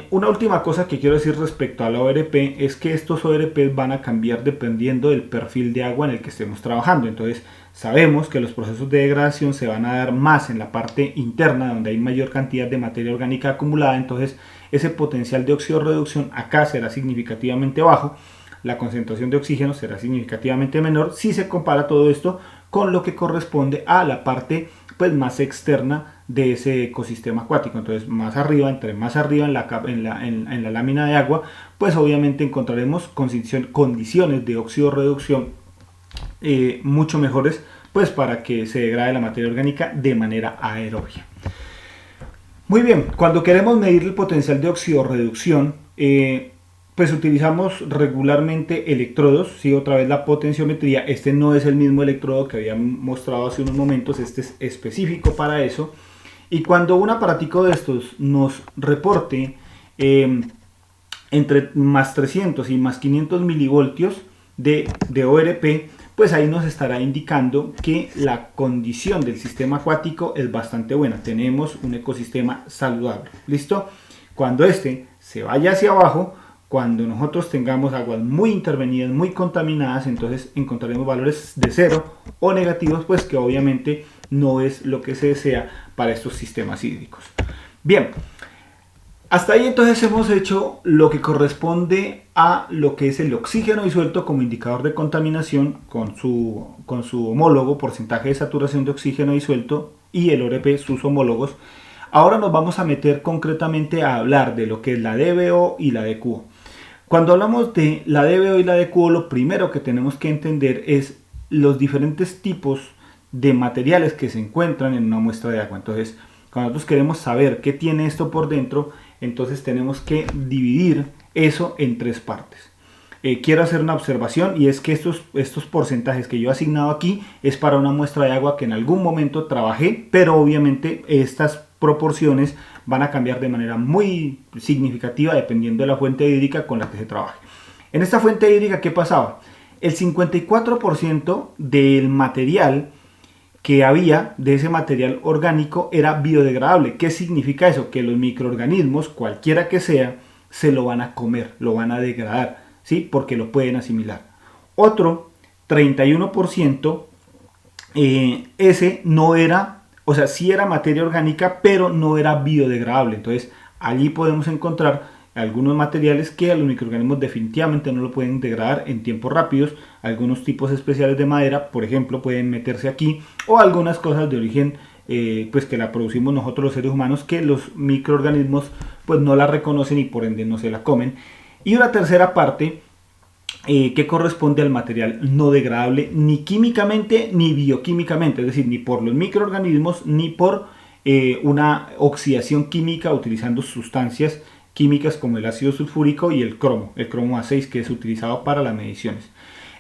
una última cosa que quiero decir respecto al ORP es que estos ORP van a cambiar dependiendo del perfil de agua en el que estemos trabajando. Entonces sabemos que los procesos de degradación se van a dar más en la parte interna donde hay mayor cantidad de materia orgánica acumulada. Entonces ese potencial de oxirreducción acá será significativamente bajo, la concentración de oxígeno será significativamente menor si se compara todo esto con lo que corresponde a la parte pues más externa de ese ecosistema acuático. Entonces más arriba, entre más arriba en la lámina de agua, pues obviamente encontraremos condiciones de oxirreducción mucho mejores pues para que se degrade la materia orgánica de manera aerobia. Muy bien, cuando queremos medir el potencial de oxirreducción, pues utilizamos regularmente electrodos, ¿sí? Otra vez la potenciometría. Este no es el mismo electrodo que había mostrado hace unos momentos, este es específico para eso. Y cuando un aparatico de estos nos reporte entre más 300 y más 500 milivoltios de ORP, pues ahí nos estará indicando que la condición del sistema acuático es bastante buena. Tenemos un ecosistema saludable. ¿Listo? Cuando este se vaya hacia abajo, cuando nosotros tengamos aguas muy intervenidas, muy contaminadas, entonces encontraremos valores de 0 o negativos, pues que obviamente no es lo que se desea para estos sistemas hídricos. Bien, hasta ahí entonces hemos hecho lo que corresponde a lo que es el oxígeno disuelto como indicador de contaminación con su homólogo, porcentaje de saturación de oxígeno disuelto, y el ORP, sus homólogos. Ahora nos vamos a meter concretamente a hablar de lo que es la DBO y la DQO. Cuando hablamos de la DBO y la DQO, lo primero que tenemos que entender es los diferentes tipos de materiales que se encuentran en una muestra de agua. Entonces, cuando nosotros queremos saber qué tiene esto por dentro, entonces tenemos que dividir eso en 3 partes. Quiero hacer una observación, y es que estos porcentajes que yo he asignado aquí es para una muestra de agua que en algún momento trabajé, pero obviamente estas proporciones van a cambiar de manera muy significativa dependiendo de la fuente hídrica con la que se trabaje. En esta fuente hídrica, ¿qué pasaba? El 54% del material que había, de ese material orgánico, era biodegradable. ¿Qué significa eso? Que los microorganismos, cualquiera que sea, se lo van a comer, lo van a degradar, ¿sí? Porque lo pueden asimilar. Otro 31%, ese no era, o sea, sí era materia orgánica, pero no era biodegradable. Entonces, allí podemos encontrar algunos materiales que a los microorganismos definitivamente no lo pueden degradar en tiempos rápidos. Algunos tipos especiales de madera, por ejemplo, pueden meterse aquí, o algunas cosas de origen pues que la producimos nosotros los seres humanos, que los microorganismos pues no la reconocen y por ende no se la comen. Y una tercera parte que corresponde al material no degradable, ni químicamente ni bioquímicamente, es decir, ni por los microorganismos ni por una oxidación química utilizando sustancias químicas como el ácido sulfúrico y el cromo A6, que es utilizado para las mediciones.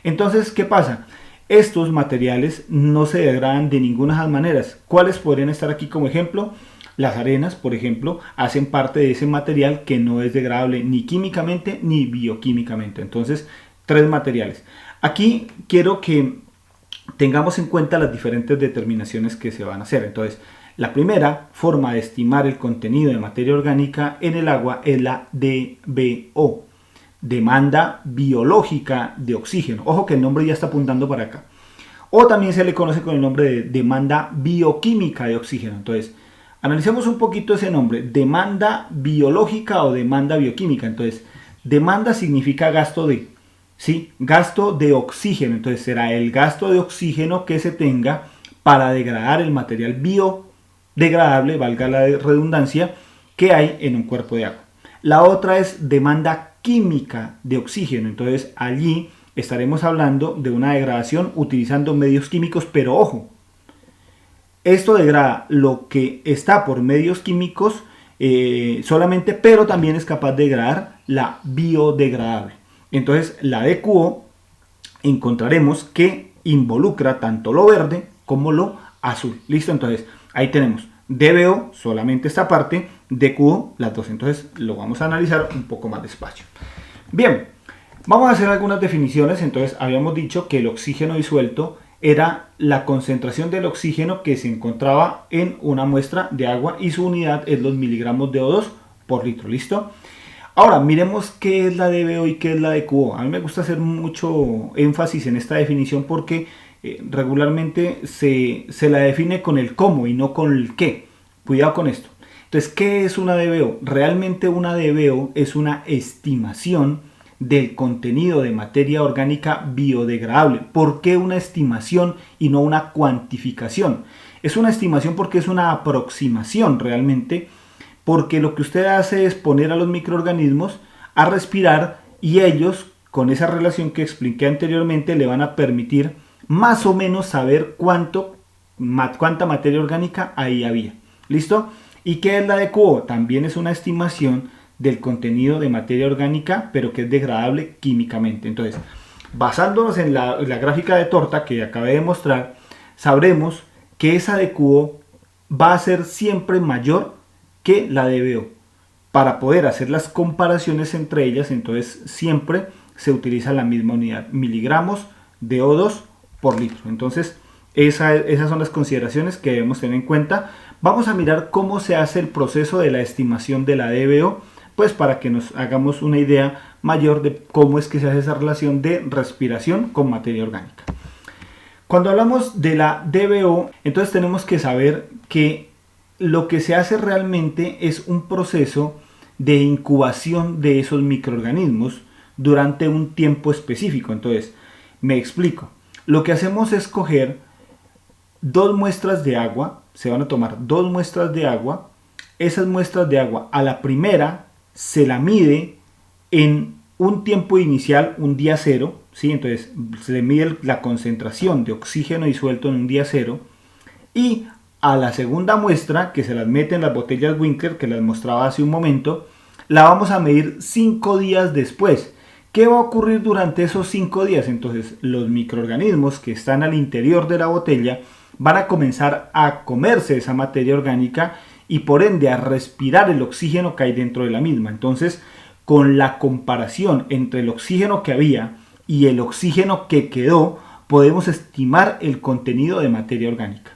Entonces, ¿qué pasa? Estos materiales no se degradan de ninguna de las maneras. ¿Cuáles podrían estar aquí como ejemplo? Las arenas, por ejemplo, hacen parte de ese material que no es degradable ni químicamente ni bioquímicamente. Entonces, 3 materiales. Aquí quiero que tengamos en cuenta las diferentes determinaciones que se van a hacer. Entonces, la primera forma de estimar el contenido de materia orgánica en el agua es la DBO, demanda biológica de oxígeno. Ojo que el nombre ya está apuntando para acá. O también se le conoce con el nombre de demanda bioquímica de oxígeno. Entonces, analicemos un poquito ese nombre, demanda biológica o demanda bioquímica. Entonces, demanda significa gasto de, ¿sí? Gasto de oxígeno. Entonces, será el gasto de oxígeno que se tenga para degradar el material biodegradable, valga la redundancia, que hay en un cuerpo de agua. La otra es demanda química de oxígeno. Entonces, allí estaremos hablando de una degradación utilizando medios químicos, pero ojo, esto degrada lo que está por medios químicos solamente, pero también es capaz de degradar la biodegradable. Entonces, la DQO encontraremos que involucra tanto lo verde como lo azul. ¿Listo? Entonces, ahí tenemos DBO, solamente esta parte, DQO, las dos. Entonces, lo vamos a analizar un poco más despacio. Bien, vamos a hacer algunas definiciones. Entonces, habíamos dicho que el oxígeno disuelto era la concentración del oxígeno que se encontraba en una muestra de agua y su unidad es los miligramos de O2 por litro. ¿Listo? Ahora, miremos qué es la DBO y qué es la DQO. A mí me gusta hacer mucho énfasis en esta definición porque regularmente se la define con el cómo y no con el qué. Cuidado con esto. Entonces, ¿qué es una DBO? Realmente una DBO es una estimación del contenido de materia orgánica biodegradable. ¿Por qué una estimación y no una cuantificación? Es una estimación porque es una aproximación realmente, porque lo que usted hace es poner a los microorganismos a respirar y ellos, con esa relación que expliqué anteriormente, le van a permitir más o menos saber cuánta materia orgánica ahí había. ¿Listo? ¿Y qué es la DQO? También es una estimación del contenido de materia orgánica, pero que es degradable químicamente. Entonces, basándonos en la gráfica de torta que acabé de mostrar, sabremos que esa DQO va a ser siempre mayor que la DBO. Para poder hacer las comparaciones entre ellas, entonces siempre se utiliza la misma unidad, miligramos de O2 por litro. Entonces, esas son las consideraciones que debemos tener en cuenta. Vamos a mirar cómo se hace el proceso de la estimación de la DBO, pues para que nos hagamos una idea mayor de cómo es que se hace esa relación de respiración con materia orgánica. Cuando hablamos de la DBO, entonces tenemos que saber que lo que se hace realmente es un proceso de incubación de esos microorganismos durante un tiempo específico. Entonces, me explico. Lo que hacemos es coger 2 muestras de agua, se van a tomar 2 muestras de agua, esas muestras de agua a la primera se la mide en un tiempo inicial, un día cero, ¿sí? Entonces se le mide la concentración de oxígeno disuelto en un día cero, y a la segunda muestra, que se las mete en las botellas Winkler, que las mostraba hace un momento, la vamos a medir 5 días después. ¿Qué va a ocurrir durante esos 5 días? Entonces los microorganismos que están al interior de la botella van a comenzar a comerse esa materia orgánica y por ende a respirar el oxígeno que hay dentro de la misma. Entonces, con la comparación entre el oxígeno que había y el oxígeno que quedó, podemos estimar el contenido de materia orgánica.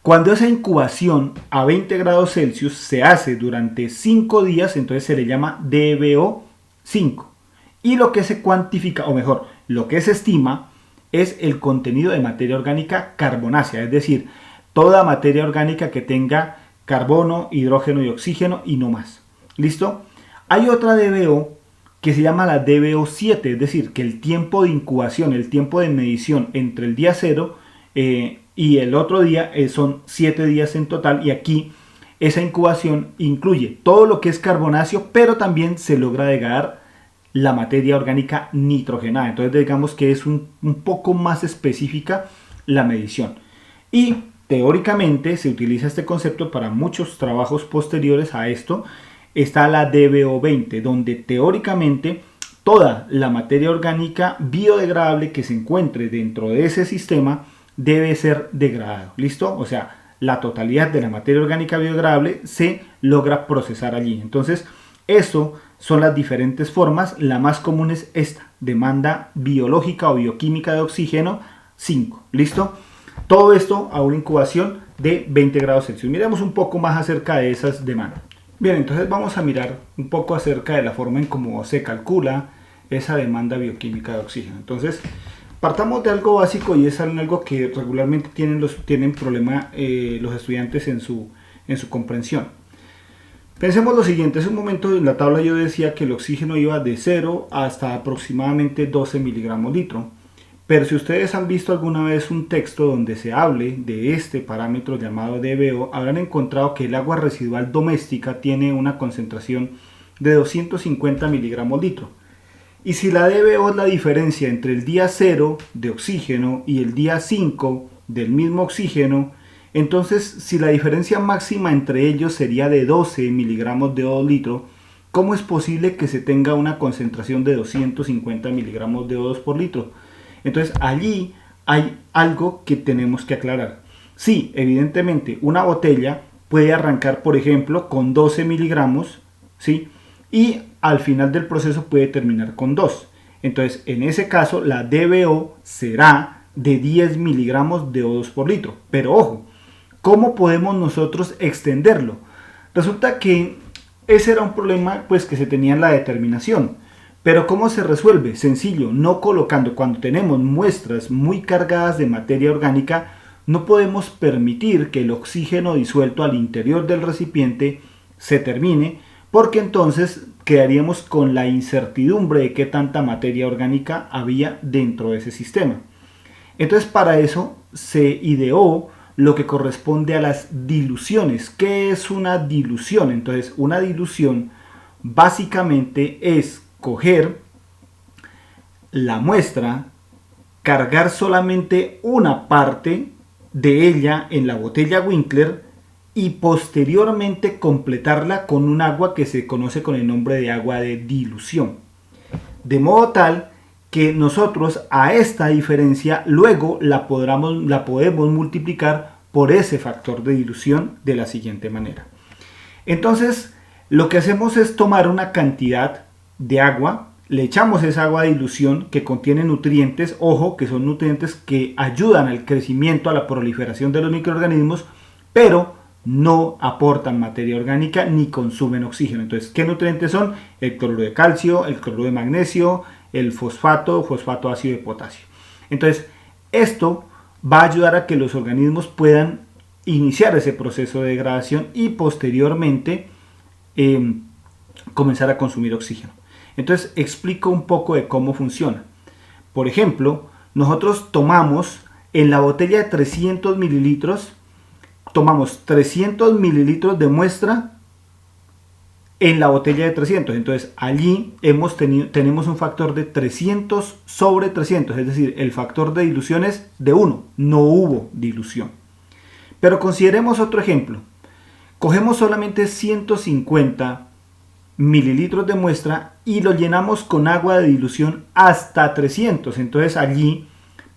Cuando esa incubación a 20 grados Celsius se hace durante 5 días, entonces se le llama DBO 5. Y lo que se cuantifica, o mejor, lo que se estima es el contenido de materia orgánica carbonácea, es decir, toda materia orgánica que tenga carbono, hidrógeno y oxígeno y no más. ¿Listo? Hay otra DBO que se llama la DBO 7, es decir, que el tiempo de incubación, el tiempo de medición entre el día 0 y el otro día son 7 días en total, y aquí esa incubación incluye todo lo que es carbonáceo, pero también se logra degradar la materia orgánica nitrogenada. Entonces digamos que es un poco más específica la medición. Y teóricamente se utiliza este concepto para muchos trabajos posteriores a esto. Está la DBO 20, donde teóricamente toda la materia orgánica biodegradable que se encuentre dentro de ese sistema debe ser degradado. ¿Listo? O sea, la totalidad de la materia orgánica biodegradable se logra procesar allí. Entonces, eso son las diferentes formas. La más común es esta, demanda biológica o bioquímica de oxígeno 5. ¿Listo? Todo esto a una incubación de 20 grados Celsius. Miremos un poco más acerca de esas demandas. Bien, entonces vamos a mirar un poco acerca de la forma en cómo se calcula esa demanda bioquímica de oxígeno. Entonces, partamos de algo básico, y es algo que regularmente tienen problema los estudiantes en su comprensión. Pensemos lo siguiente: hace un momento en la tabla yo decía que el oxígeno iba de 0 hasta aproximadamente 12 miligramos litro. Pero si ustedes han visto alguna vez un texto donde se hable de este parámetro llamado DBO, habrán encontrado que el agua residual doméstica tiene una concentración de 250 miligramos litro. Y si la DBO es la diferencia entre el día 0 de oxígeno y el día 5 del mismo oxígeno, entonces si la diferencia máxima entre ellos sería de 12 miligramos de O2 litro, ¿cómo es posible que se tenga una concentración de 250 miligramos de O2 por litro? Entonces allí hay algo que tenemos que aclarar. Sí, evidentemente una botella puede arrancar, por ejemplo, con 12 miligramos, ¿sí? Y al final del proceso puede terminar con 2. Entonces en ese caso la DBO será de 10 miligramos de O2 por litro. Pero ojo, ¿cómo podemos nosotros extenderlo? Resulta que ese era un problema pues que se tenía en la determinación. Pero ¿cómo se resuelve? Sencillo, no colocando. Cuando tenemos muestras muy cargadas de materia orgánica, no podemos permitir que el oxígeno disuelto al interior del recipiente se termine, porque entonces quedaríamos con la incertidumbre de qué tanta materia orgánica había dentro de ese sistema. Entonces para eso se ideó lo que corresponde a las diluciones. ¿Qué es una dilución? Entonces una dilución básicamente es coger la muestra, cargar solamente una parte de ella en la botella Winkler y posteriormente completarla con un agua que se conoce con el nombre de agua de dilución. De modo tal que nosotros a esta diferencia luego la podemos multiplicar por ese factor de dilución de la siguiente manera. Entonces lo que hacemos es tomar una cantidad de agua, le echamos esa agua de dilución que contiene nutrientes, ojo, que son nutrientes que ayudan al crecimiento, a la proliferación de los microorganismos, pero no aportan materia orgánica ni consumen oxígeno. Entonces, ¿qué nutrientes son? El cloruro de calcio, el cloruro de magnesio, el fosfato ácido de potasio. Entonces, esto va a ayudar a que los organismos puedan iniciar ese proceso de degradación y posteriormente comenzar a consumir oxígeno. Entonces explico un poco de cómo funciona. Por ejemplo, nosotros tomamos en la botella de 300 mililitros, tomamos 300 mililitros de muestra en la botella de 300. Entonces allí tenemos un factor de 300 sobre 300, es decir, el factor de dilución es de 1, no hubo dilución. Pero consideremos otro ejemplo. Cogemos solamente 150 mililitros de muestra y lo llenamos con agua de dilución hasta 300. Entonces allí,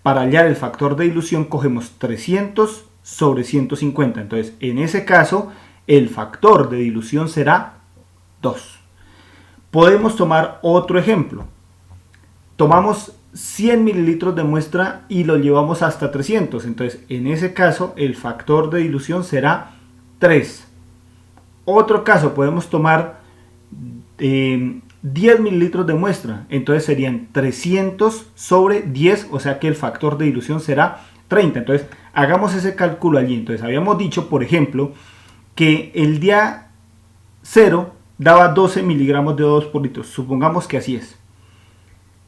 para hallar el factor de dilución, cogemos 300 sobre 150. Entonces, en ese caso, el factor de dilución será 2. Podemos tomar otro ejemplo. Tomamos 100 mililitros de muestra y lo llevamos hasta 300. Entonces, en ese caso, el factor de dilución será 3. Otro caso, podemos tomar 10 mililitros de muestra, entonces serían 300 sobre 10, o sea que el factor de dilución será 30. Entonces hagamos ese cálculo allí. Entonces habíamos dicho, por ejemplo, que el día 0 daba 12 miligramos de O2 por litro, supongamos que así es,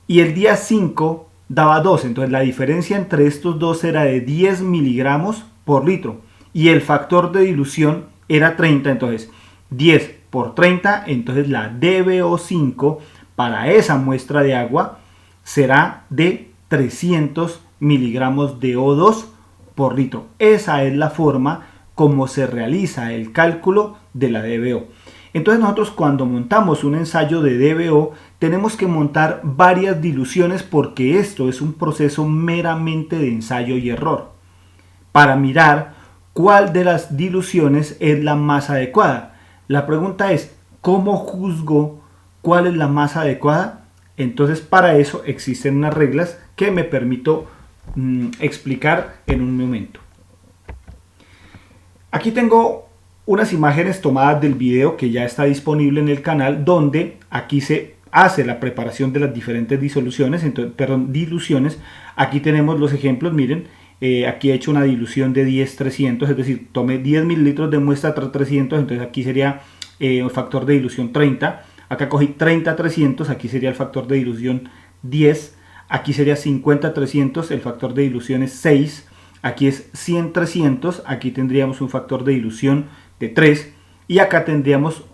y el día 5 daba 12, entonces la diferencia entre estos dos era de 10 miligramos por litro y el factor de dilución era 30. Entonces 10 por 30, entonces la DBO5 para esa muestra de agua será de 300 miligramos de O2 por litro. Esa es la forma como se realiza el cálculo de la DBO. Entonces nosotros cuando montamos un ensayo de DBO tenemos que montar varias diluciones porque esto es un proceso meramente de ensayo y error para mirar cuál de las diluciones es la más adecuada. La pregunta es, ¿cómo juzgo cuál es la más adecuada? Entonces para eso existen unas reglas que me permito explicar en un momento. Aquí tengo unas imágenes tomadas del video que ya está disponible en el canal, donde aquí se hace la preparación de las diferentes diluciones. Aquí tenemos los ejemplos, miren. Aquí he hecho una dilución de 10-300, es decir, tomé 10 mililitros de muestra tras 300, entonces aquí sería el factor de dilución 30. Acá cogí 30-300, aquí sería el factor de dilución 10. Aquí sería 50-300, el factor de dilución es 6. Aquí es 100-300, aquí tendríamos un factor de dilución de 3. Y acá tendríamos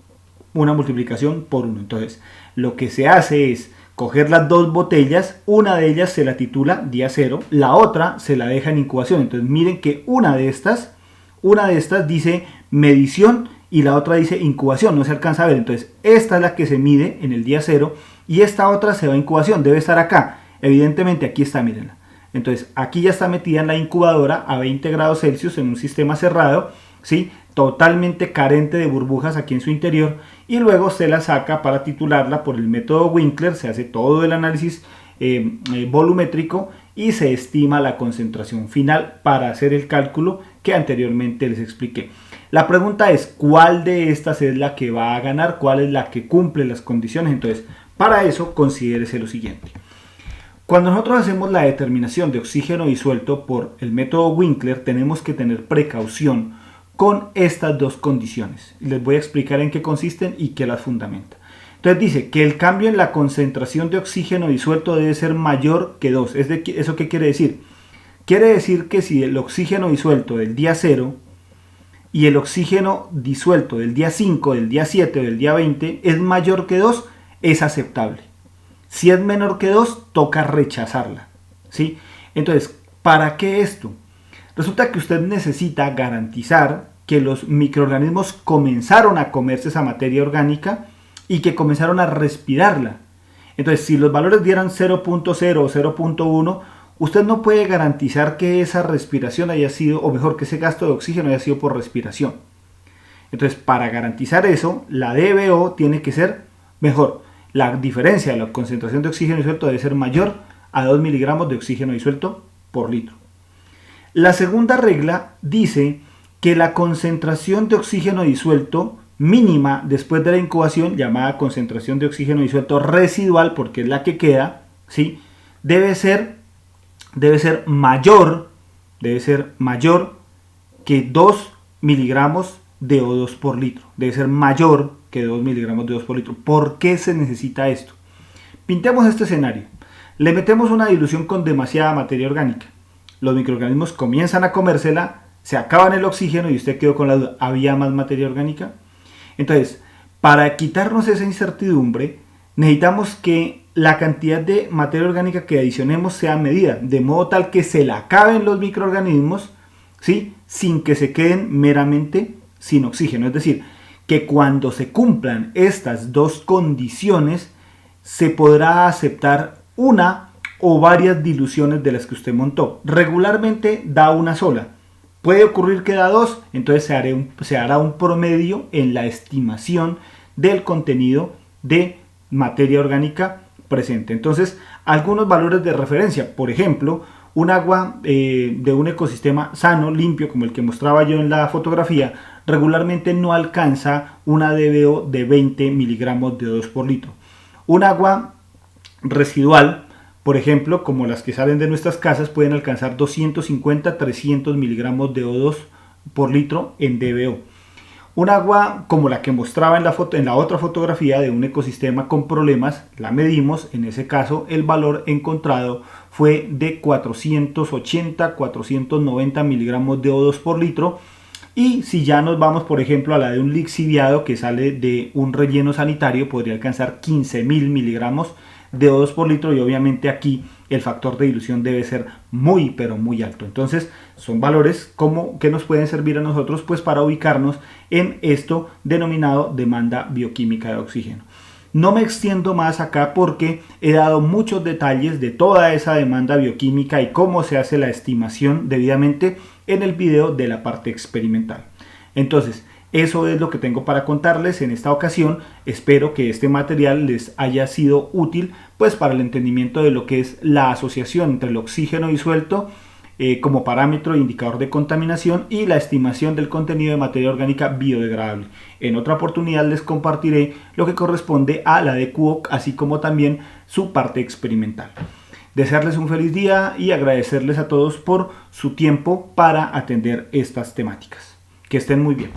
una multiplicación por 1. Entonces, lo que se hace es coger las dos botellas, una de ellas se la titula día 0, la otra se la deja en incubación. Entonces miren que una de estas dice medición y la otra dice incubación, no se alcanza a ver. Entonces esta es la que se mide en el día 0 y esta otra se va a incubación, debe estar acá. Evidentemente aquí está, mírenla. Entonces aquí ya está metida en la incubadora a 20 grados Celsius en un sistema cerrado, ¿sí? Totalmente carente de burbujas aquí en su interior, y luego se la saca para titularla por el método Winkler. Se hace todo el análisis volumétrico y se estima la concentración final para hacer el cálculo que anteriormente les expliqué. La pregunta es, ¿cuál de estas es la que va a ganar? ¿Cuál es la que cumple las condiciones? Entonces, para eso considérese lo siguiente. Cuando nosotros hacemos la determinación de oxígeno disuelto por el método Winkler, tenemos que tener precaución con estas dos condiciones. Les voy a explicar en qué consisten y qué las fundamenta. Entonces dice que el cambio en la concentración de oxígeno disuelto debe ser mayor que 2. ¿Eso qué quiere decir? Quiere decir que si el oxígeno disuelto del día 0 y el oxígeno disuelto del día 5, del día 7 o del día 20 es mayor que 2, es aceptable. Si es menor que 2, toca rechazarla, ¿sí? Entonces, ¿para qué esto? Resulta que usted necesita garantizar que los microorganismos comenzaron a comerse esa materia orgánica y que comenzaron a respirarla. Entonces, si los valores dieran 0.0 o 0.1, usted no puede garantizar que esa respiración haya sido, o mejor, que ese gasto de oxígeno haya sido por respiración. Entonces, para garantizar eso, la DBO tiene que ser mejor. la diferencia de la concentración de oxígeno disuelto debe ser mayor a 2 miligramos de oxígeno disuelto por litro. La segunda regla dice que la concentración de oxígeno disuelto mínima después de la incubación, llamada concentración de oxígeno disuelto residual, porque es la que queda, ¿sí?, debe ser mayor que 2 miligramos de O2 por litro. Debe ser mayor que 2 miligramos de O2 por litro. ¿Por qué se necesita esto? Pintemos este escenario. Le metemos una dilución con demasiada materia orgánica. Los microorganismos comienzan a comérsela, se acaban el oxígeno y usted quedó con la duda, ¿había más materia orgánica? Entonces, para quitarnos esa incertidumbre, necesitamos que la cantidad de materia orgánica que adicionemos sea medida, de modo tal que se la acaben los microorganismos, ¿sí?, sin que se queden meramente sin oxígeno. Es decir, que cuando se cumplan estas dos condiciones, se podrá aceptar una o varias diluciones de las que usted montó. Regularmente da una sola. Puede ocurrir que da dos, entonces se hará un promedio en la estimación del contenido de materia orgánica presente. Entonces, algunos valores de referencia, por ejemplo, un agua de un ecosistema sano, limpio, como el que mostraba yo en la fotografía, regularmente no alcanza una DBO de 20 miligramos de O2 por litro. Un agua residual, por ejemplo, como las que salen de nuestras casas, pueden alcanzar 250-300 miligramos de O2 por litro en DBO. Un agua como la que mostraba en la otra fotografía de un ecosistema con problemas, la medimos, en ese caso el valor encontrado fue de 480-490 miligramos de O2 por litro. Y si ya nos vamos, por ejemplo, a la de un lixiviado que sale de un relleno sanitario, podría alcanzar 15.000 miligramos de O2 por litro, y obviamente aquí el factor de dilución debe ser muy pero muy alto. Entonces son valores que nos pueden servir a nosotros pues para ubicarnos en esto denominado demanda bioquímica de oxígeno. No me extiendo más acá porque he dado muchos detalles de toda esa demanda bioquímica y cómo se hace la estimación debidamente en el video de la parte experimental. Entonces, eso es lo que tengo para contarles en esta ocasión. Espero que este material les haya sido útil pues para el entendimiento de lo que es la asociación entre el oxígeno disuelto como parámetro e indicador de contaminación y la estimación del contenido de materia orgánica biodegradable. En otra oportunidad les compartiré lo que corresponde a la DQOC, así como también su parte experimental. Desearles un feliz día y agradecerles a todos por su tiempo para atender estas temáticas. Que estén muy bien.